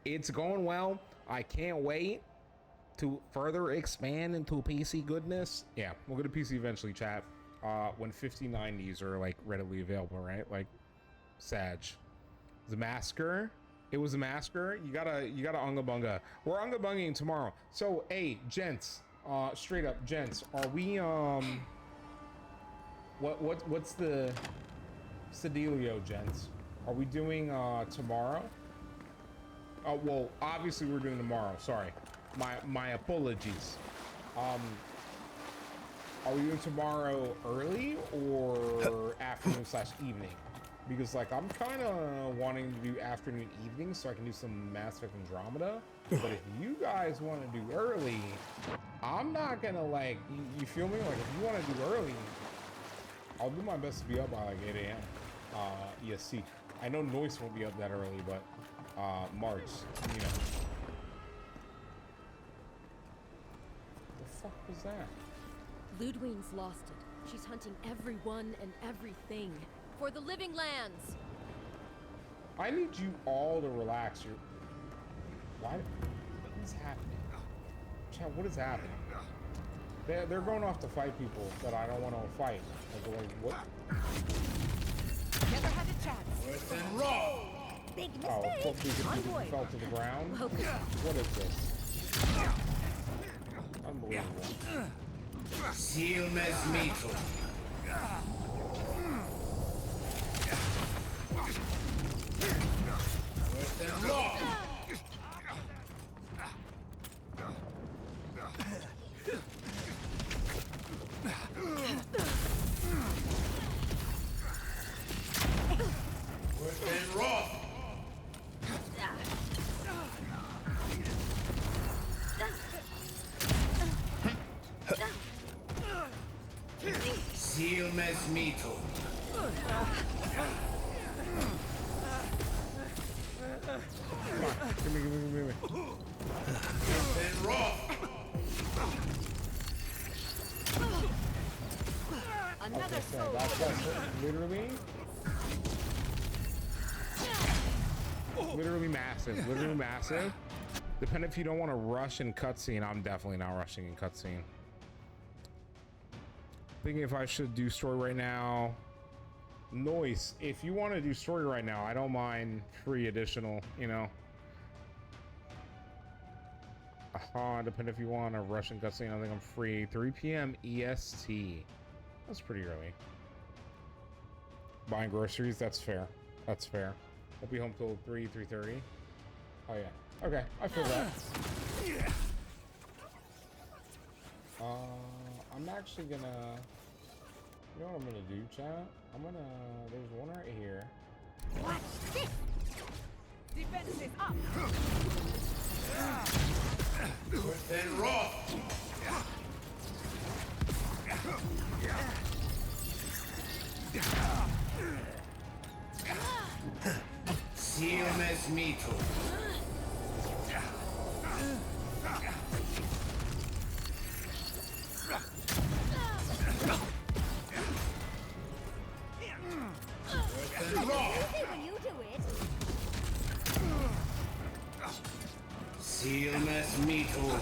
it's going well. I can't wait to further expand into PC goodness. Yeah, we'll get a PC eventually, chat. When 5090s are like readily available, right? Like Sag. The Masker. It was a Masker. You gotta unga bunga. We're unga bungaing tomorrow. So hey, gents, straight up, gents, are we what's the dealio, gents? Are we doing tomorrow? Oh well, obviously we're doing tomorrow. Sorry, my apologies. Are we doing tomorrow early or afternoon/evening? Because like I'm kind of wanting to do afternoon evening so I can do some Mass Effect Andromeda. But if you guys want to do early, I'm not gonna like you feel me? Like if you want to do early, I'll do my best to be up by like 8 a.m. EST. I know Noise won't be up that early, but March, you know. The fuck was that? Lödwyn's lost it. She's hunting everyone and everything for the living lands. I need you all to relax. What is happening? Chat, what is happening? They're going off to fight people that I don't want to fight. Like what? Never had a chance. Roll. Big Oh, mistake. people fell to the ground. What is this? Unbelievable. Seal Mesmito. Seal Mesmito. Give me. Another soul. That's literally massive. Depending if you don't want to rush in cutscene, I'm definitely not rushing in cutscene. Thinking if I should do story right now. Noise, if you want to do story right now, I don't mind free additional, you know. Depending if you want to rush in cutscene, I think I'm free 3 p.m. EST. That's pretty early. Buying groceries, that's fair. Won't be home till 3:30. Oh yeah. Okay, I feel that. I'm actually gonna. You know what I'm gonna do, chat? There's one right here. Watch this. Defense is up. Then roll. Seal Mesmito. When you do it. Seal Mesmito.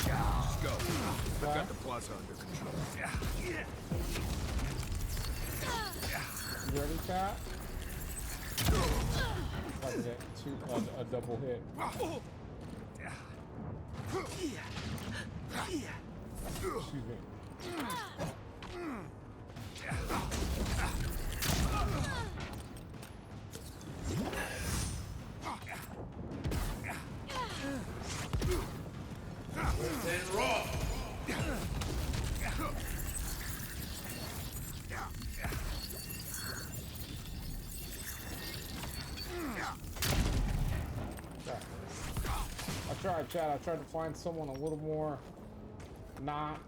Let's go. I've got the Plaza under control. You ready, chat? If I can get a double hit. Excuse me. Chad, I tried to find someone a little more not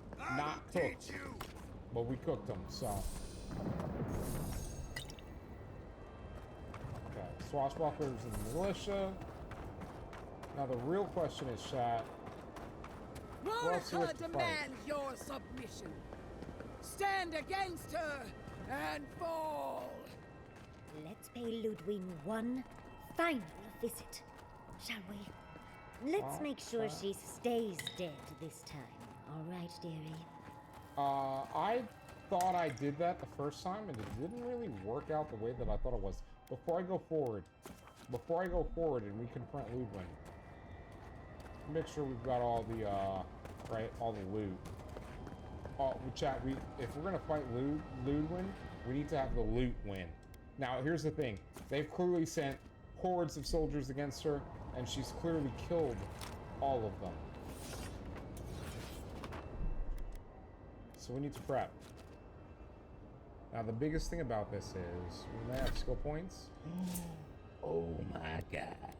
cooked, but we cooked them, so. Okay, swashbucklers and militia. Now the real question is, Chad, Monica demands your submission. Stand against her and fall. Let's pay Lödwyn one final visit, shall we? Let's make sure she stays dead this time. All right, dearie? I thought I did that the first time, and it didn't really work out the way that I thought it was. Before I go forward, and we confront Lödwyn, make sure we've got all the, all the loot. Chat, if we're gonna fight Lödwyn, we need to have the loot win. Now, here's the thing. They've clearly sent hordes of soldiers against her, and she's clearly killed all of them. So we need to prep. Now the biggest thing about this is we may have skill points. Oh my god.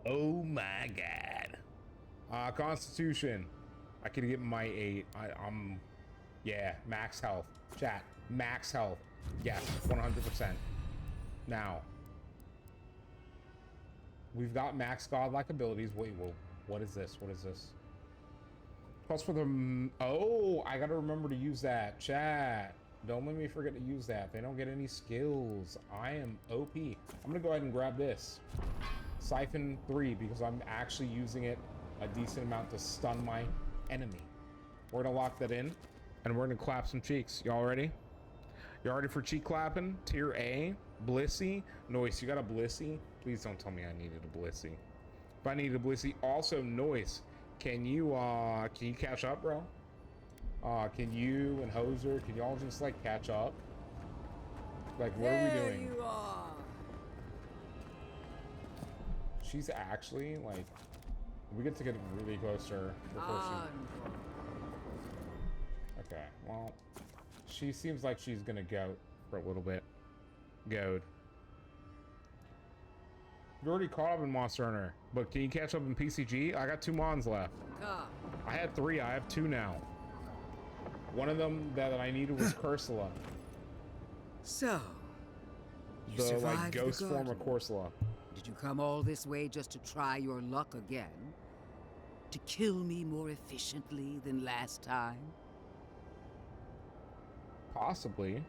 Oh my god. Constitution. I could get my 8. Yeah, max health. Chat, max health. Yes, 100%. Now, we've got max godlike abilities. Wait, whoa, what is this? What is this? Plus for the... Oh, I gotta remember to use that. Chat, don't let me forget to use that. They don't get any skills. I am OP. I'm gonna go ahead and grab this. Siphon 3, because I'm actually using it a decent amount to stun my enemy. We're gonna lock that in, and we're gonna clap some cheeks. Y'all ready? Y'all ready for cheek clapping? Tier A, Blissy. Noise, you got a Blissy? Please don't tell me I needed a Blissy. If I needed a Blissy, also Noise. Can you catch up, bro? Can you and Hoser, can y'all just like catch up? Like, what are we doing? There you are. She's actually like, we get to get really close to her before she. Okay, well, she seems like she's gonna go for a little bit. Goad. You already caught up in Monster Hunter, but can you catch up in PCG? I got 2 Mons left. I had 3, I have 2 now. One of them that I needed was Cursula. So, you the survived like ghost the form of Cursula. Did you come all this way just to try your luck again? To kill me more efficiently than last time? Possibly.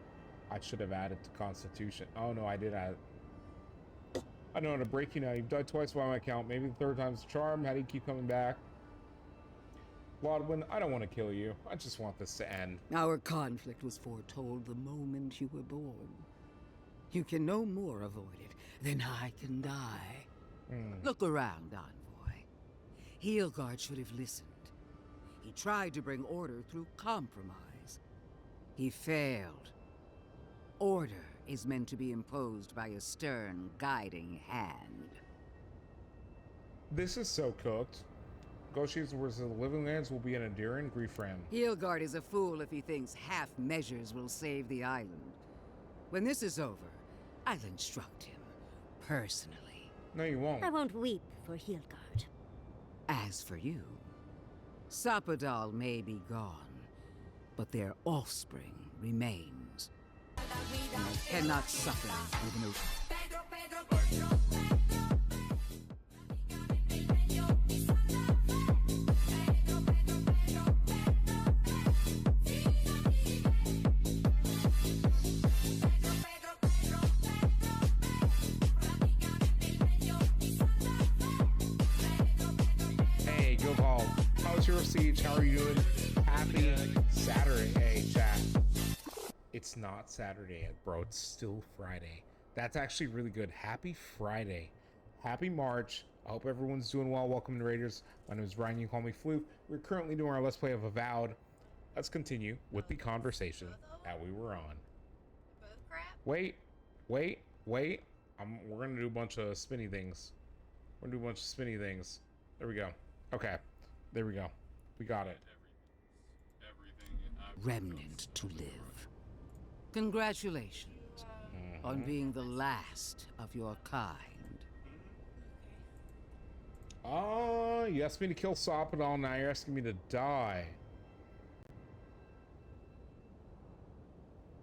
I should have added to Constitution. Oh no, I did add. I know how to break you now. You've died twice by my count. Maybe the 3rd time's the charm. How do you keep coming back? Lödwyn, I don't want to kill you. I just want this to end. Our conflict was foretold the moment you were born. You can no more avoid it than I can die. Look around, Envoy. Hylgard should have listened. He tried to bring order through compromise. He failed. Order is meant to be imposed by a stern, guiding hand. This is so cooked. Negotiations towards the living lands will be an enduring grief for him. Hylgard is a fool if he thinks half measures will save the island. When this is over, I'll instruct him, personally. No, you won't. I won't weep for Hylgard. As for you, Sapadal may be gone, but their offspring remains. And I cannot suffer with an oath. Hey, go ball. How's your siege? How are you doing? Happy Saturday, hey chat. It's not Saturday yet, bro. It's still Friday. That's actually really good. Happy Friday. Happy March. I hope everyone's doing well. Welcome to Raiders. My name is Ryan. You can call me Floof. We're currently doing our Let's Play of Avowed. Let's continue with the conversation that we were on. Wait. We're gonna do a bunch of spinny things. There we go. Okay. There we go. We got it. Remnant to live. Congratulations on being the last of your kind. Oh, you asked me to kill Sopadal, now you're asking me to die.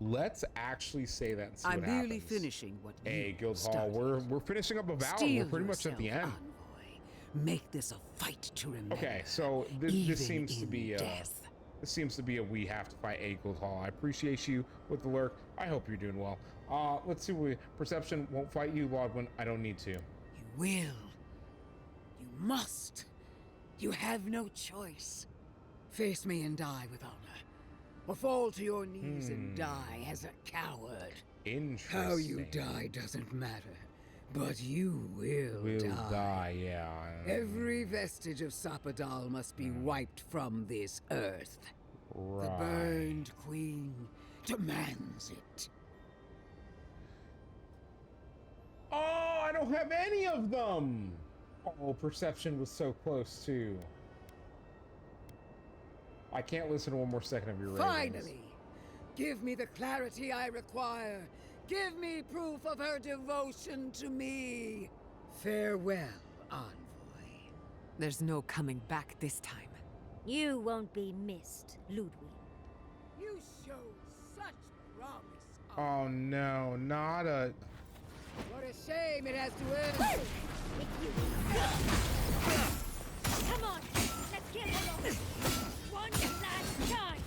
Let's actually say that and see I'm what merely happens. finishing what Hey, you Guildhall, we're finishing up Avowed. Steel We're pretty much at the end. Envoy. Make this a fight to remember. Okay, so this seems to be death. this seems to be a we have to fight a Guildhall. I appreciate you with the lurk. I hope you're doing well. Let's see. Perception won't fight you, Lödwyn. I don't need to. You will. You must. You have no choice. Face me and die with honor. Or fall to your knees and die as a coward. Interesting. How you die doesn't matter. But you will die, yeah. Every vestige of Sopadal must be wiped from this earth. Right. The burned queen demands it. Oh, I don't have any of them. Oh, perception was so close too. I can't listen to one more second of your ravings. Finally! Give me the clarity I require. Give me proof of her devotion to me. Farewell, Envoy. There's no coming back this time. You won't be missed, Lödwyn. You show such promise. Oh no, not a... What a shame it has to end. Come on, let's get it on. One last time.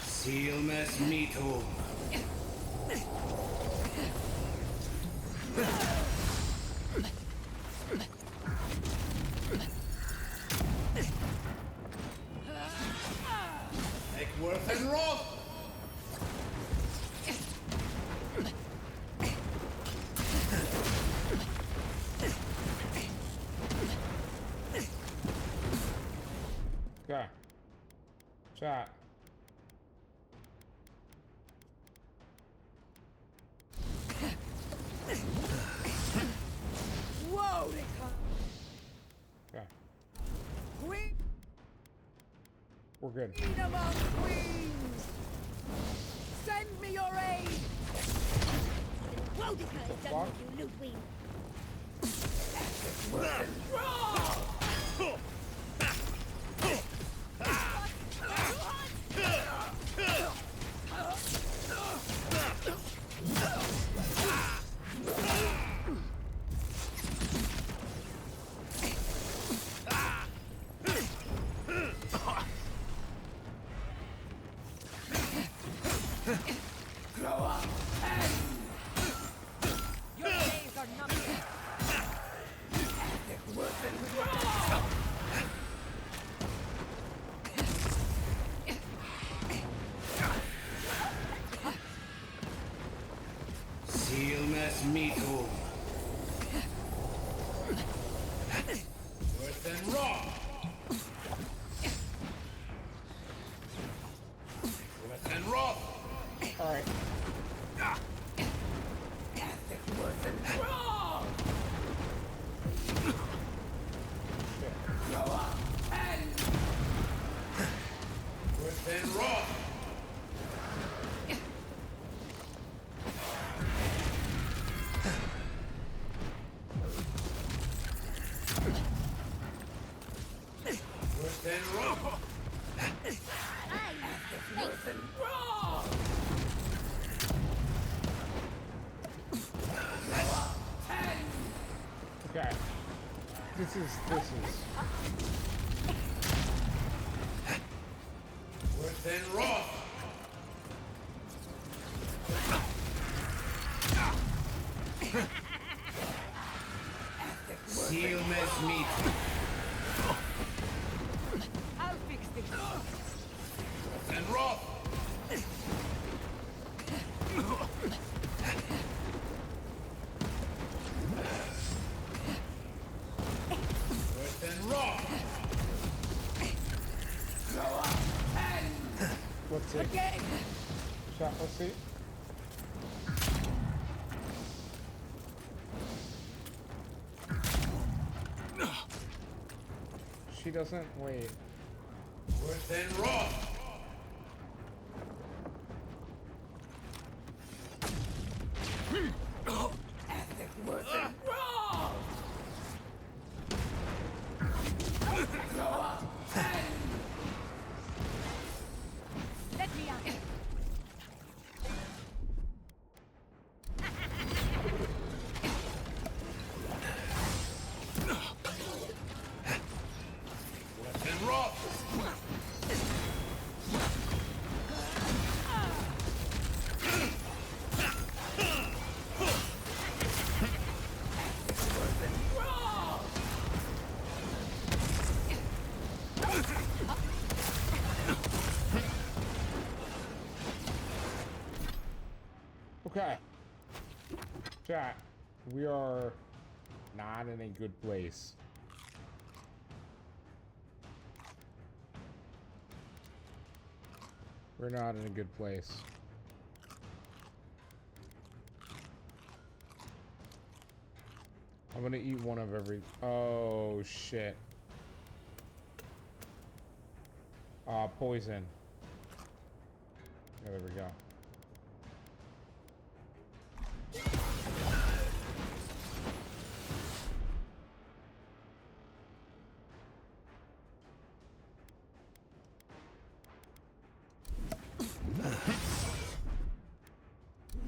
Silmes mito. Eckworth and Roth. Okay. Chat. Whoa! Okay. Queen! We're good. Queen among queens! Send me your aid! Wodika is done with you, Lödwyn. Grow up! Your days are numbered. Silmes mito. Worth and raw. Worth and raw. All right. Worth and raw! Grow up and... Worth and raw. Worth and raw. Worth and raw! Okay. This is... Worth and raw. Silmes mito. I'll fix this. And raw. see. Chat, let's see. She doesn't wait. Worse than raw. Worse than raw. Let me out. And raw. Okay. Chat, we are not in a good place. We're not in a good place. I'm gonna eat one of every... Oh, shit. Poison. Yeah, there we go.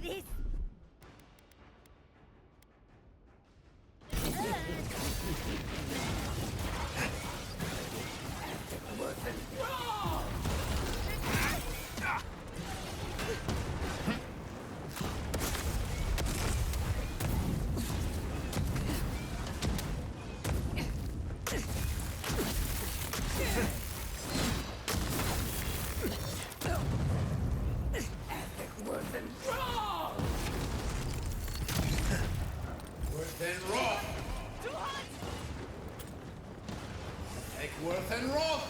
This. Worse than raw. Take worth and raw.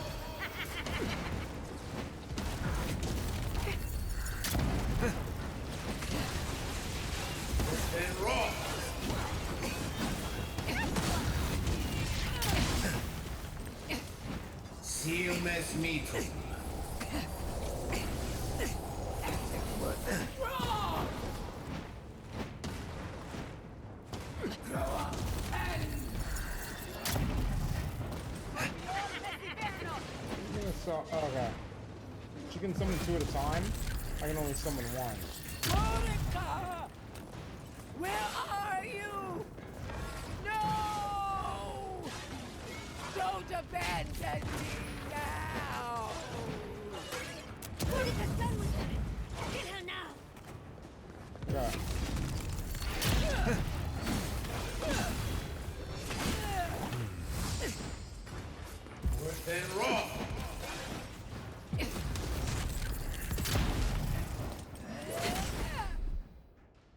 Worse than raw. Seal mes metum. Okay. She can summon two at a time. I can only summon one. Monica! Where are you? No! Don't abandon me now! Monica's done with her. Get her now. Okay. Worse than raw.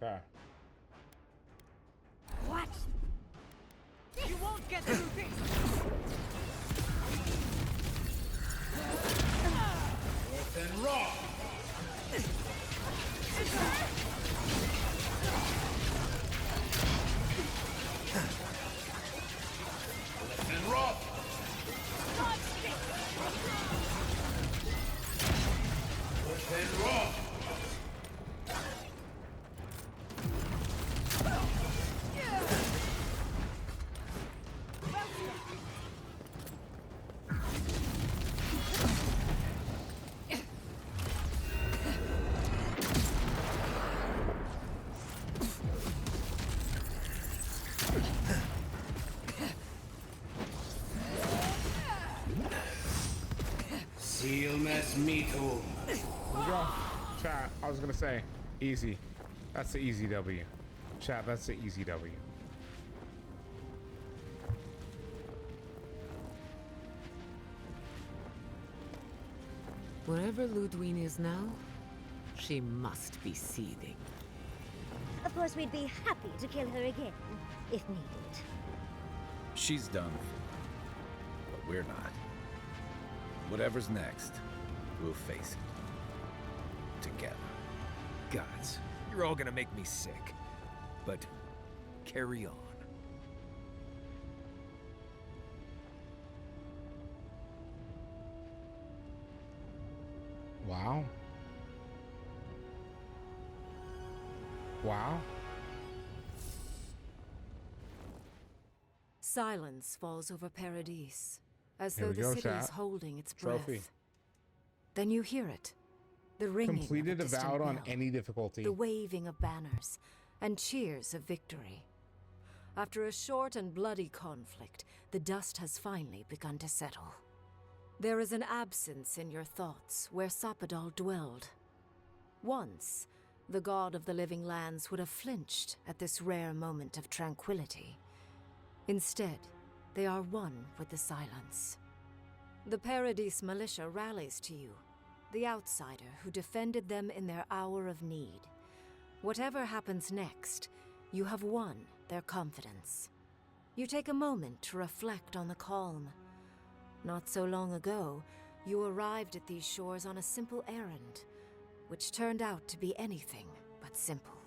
Okay. What? You won't get through this. Worse than raw. Worse than raw. Worse than raw. Seal mes metum. Here we go. Chat, I was gonna say, easy. That's the easy W. Chat, that's the easy W. Wherever Lödwyn is now, she must be seething. Of course, we'd be happy to kill her again, if needed. She's done, but we're not. Whatever's next, we'll face it. together. Gods, you're all gonna make me sick. But carry on. Wow. Wow. Silence falls over Paradis, as Here though we the go, city is chat. holding its Trophy. breath. Then you hear it. The ringing Completed of a distant Avowed on bell, any difficulty. the waving of banners, and cheers of victory. After a short and bloody conflict, the dust has finally begun to settle. There is an absence in your thoughts where Sapadal dwelled. Once, the god of the living lands would have flinched at this rare moment of tranquility. Instead, they are one with the silence. The Paradis militia rallies to you, the outsider who defended them in their hour of need. Whatever happens next, you have won their confidence. You take a moment to reflect on the calm. Not so long ago, you arrived at these shores on a simple errand, which turned out to be anything but simple.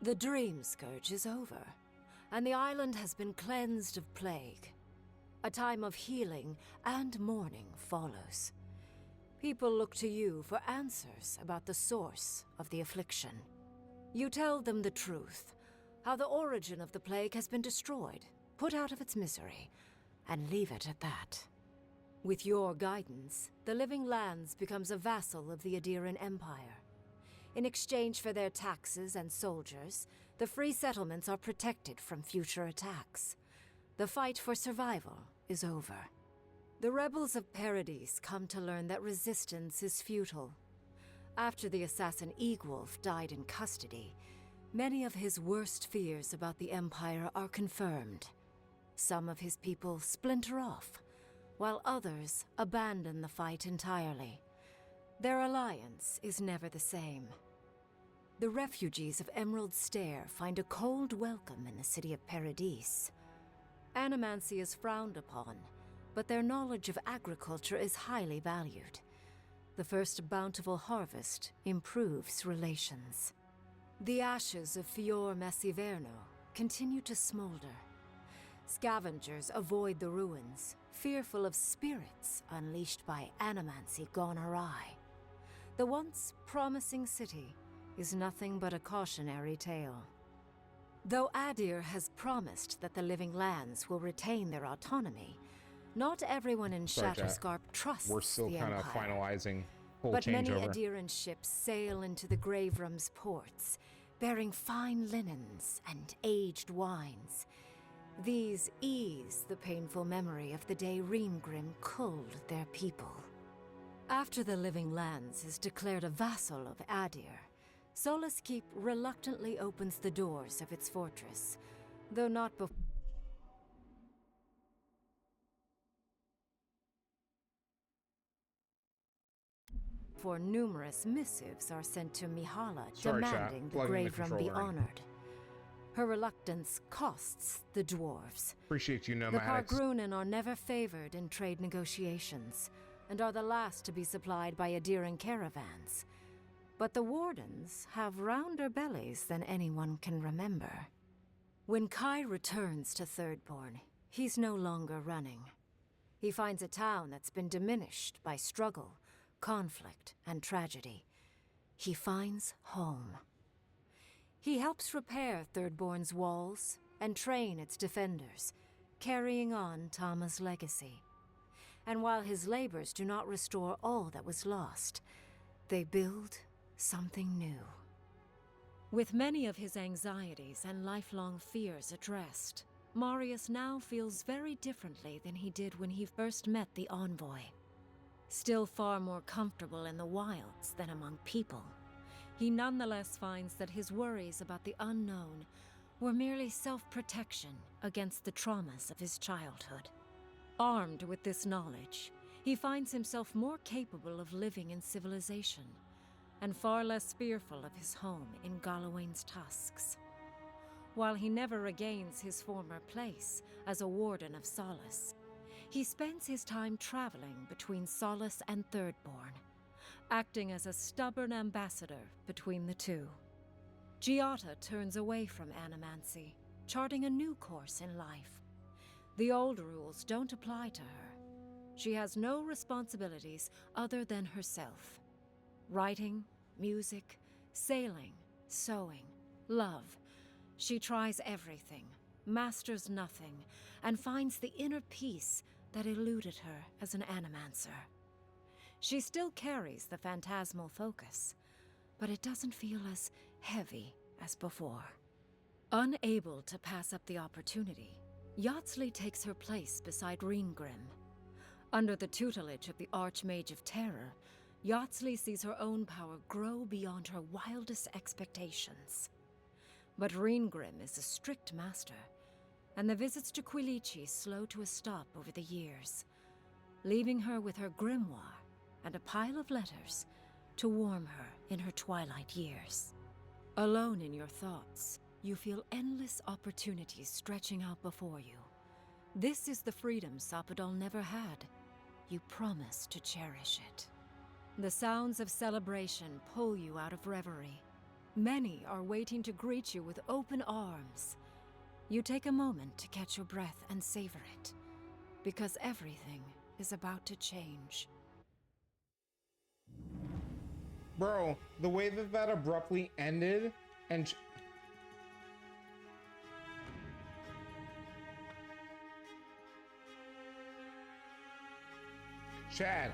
The Dream Scourge is over, and the island has been cleansed of plague. A time of healing and mourning follows. People look to you for answers about the source of the affliction. You tell them the truth, how the origin of the plague has been destroyed, put out of its misery, and leave it at that. With your guidance, the Living Lands becomes a vassal of the Adiran Empire. In exchange for their taxes and soldiers, the free settlements are protected from future attacks. The fight for survival is over. The rebels of Paradis come to learn that resistance is futile. After the assassin Egwolf died in custody, many of his worst fears about the Empire are confirmed. Some of his people splinter off, while others abandon the fight entirely. Their alliance is never the same. The refugees of Emerald Stair find a cold welcome in the city of Paradis. Animancy is frowned upon, but their knowledge of agriculture is highly valued. The first bountiful harvest improves relations. The ashes of Fior Messiverno continue to smolder. Scavengers avoid the ruins, fearful of spirits unleashed by animancy gone awry. The once promising city is nothing but a cautionary tale. Though Adir has promised that the Living Lands will retain their autonomy, not everyone in Shatterscarp trusts We're still the kind of Empire. finalizing full But many changeover. Adiran ships sail into the Grave Room's ports, bearing fine linens and aged wines. These ease the painful memory of the day Reamgrim culled their people. After the Living Lands is declared a vassal of Adir, Solace Keep reluctantly opens the doors of its fortress, though not before numerous missives are sent to Mihala Sorry, chat. demanding the Plugging the Grave Room be controller in. honored. Her reluctance costs the dwarves. Appreciate you, The nomadics. Pargrunen are never favored in trade negotiations, and are the last to be supplied by Adiran caravans. But the Wardens have rounder bellies than anyone can remember. When Kai returns to Thirdborn, he's no longer running. He finds a town that's been diminished by struggle, conflict, and tragedy. He finds home. He helps repair Thirdborn's walls and train its defenders, carrying on Tama's legacy. And while his labors do not restore all that was lost, they build something new. With many of his anxieties and lifelong fears addressed, Marius now feels very differently than he did when he first met the envoy. Still far more comfortable in the wilds than among people, he nonetheless finds that his worries about the unknown were merely self-protection against the traumas of his childhood. Armed with this knowledge, he finds himself more capable of living in civilization, and far less fearful of his home in Galawain's tusks. While he never regains his former place as a Warden of Solace, he spends his time traveling between Solace and Thirdborn, acting as a stubborn ambassador between the two. Giatta turns away from animancy, charting a new course in life. The old rules don't apply to her. She has no responsibilities other than herself. Writing, music, sailing, sewing, love. She tries everything, masters nothing, and finds the inner peace that eluded her as an animancer. She still carries the phantasmal focus, but it doesn't feel as heavy as before. Unable to pass up the opportunity, Yatsley takes her place beside Reengrim. Under the tutelage of the Archmage of Terror, Yatsley sees her own power grow beyond her wildest expectations. But Reengrim is a strict master, and the visits to Quilici slow to a stop over the years, leaving her with her grimoire and a pile of letters to warm her in her twilight years. Alone in your thoughts, you feel endless opportunities stretching out before you. This is the freedom Sapadal never had. You promise to cherish it. The sounds of celebration pull you out of reverie. Many are waiting to greet you with open arms. You take a moment to catch your breath and savor it, because everything is about to change. Bro, the way that that abruptly ended and Chad,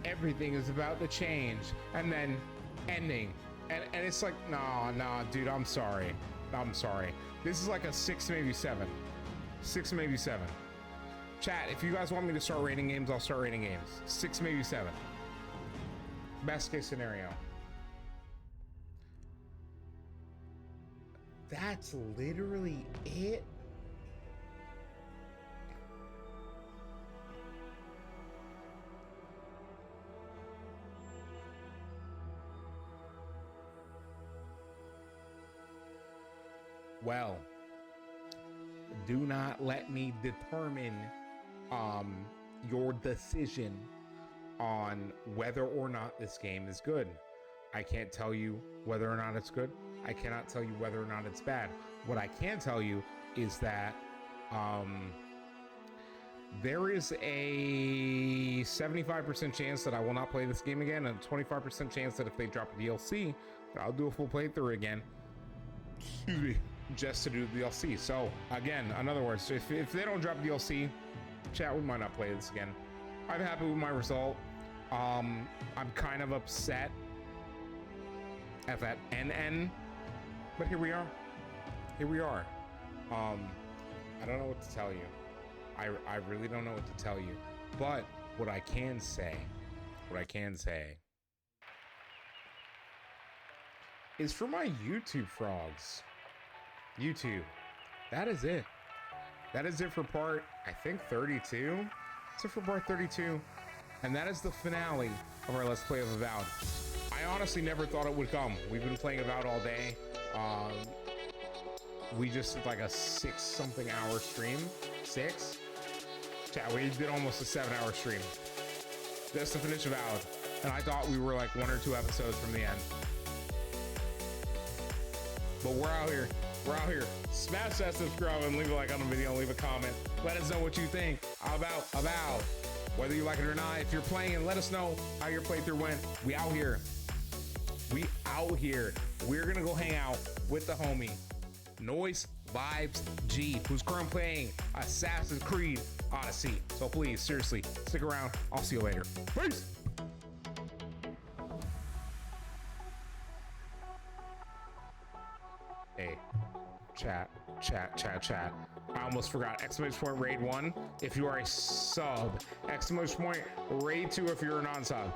everything is about to change, and then ending, and it's like, nah, dude, I'm sorry. This is like a 6, maybe 7. 6, maybe 7. Chat, if you guys want me to start rating games, I'll start rating games. 6, maybe 7. Best case scenario. That's literally it? Well, do not let me determine your decision on whether or not this game is good. I can't tell you whether or not it's good. I cannot tell you whether or not it's bad. What I can tell you is that there is a 75% chance that I will not play this game again, and a 25% chance that if they drop a DLC, that I'll do a full playthrough again. Excuse me. Just to do the DLC. So again, in other words, if they don't drop DLC, chat, we might not play this again. I'm happy with my result. I'm kind of upset at that NN, but here we are. I don't know what to tell you. I really don't know what to tell you. But what I can say is for my YouTube frogs. YouTube, that is it. That is it for part, I think, 32. That's it for part 32. And that is the finale of our Let's Play of Avowed. I honestly never thought it would come. We've been playing Avowed all day. We just did like a 6-something hour stream. 6? Chat, we did almost a 7-hour stream. Just to finish Avowed. And I thought we were like 1 or 2 episodes from the end. But we're out here. Smash that subscribe and leave a like on the video and leave a comment. Let us know what you think about Avowed. Whether you like it or not, if you're playing, and let us know how your playthrough went. We out here. We're gonna go hang out with the homie Noise Vibes G, who's currently playing Assassin's Creed Odyssey. So please, seriously, stick around. I'll see you later. Peace. Hey, chat. I almost forgot. ! raid 1 if you are a sub. ! raid 2 if you're a non-sub.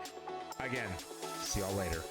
Again, see y'all later.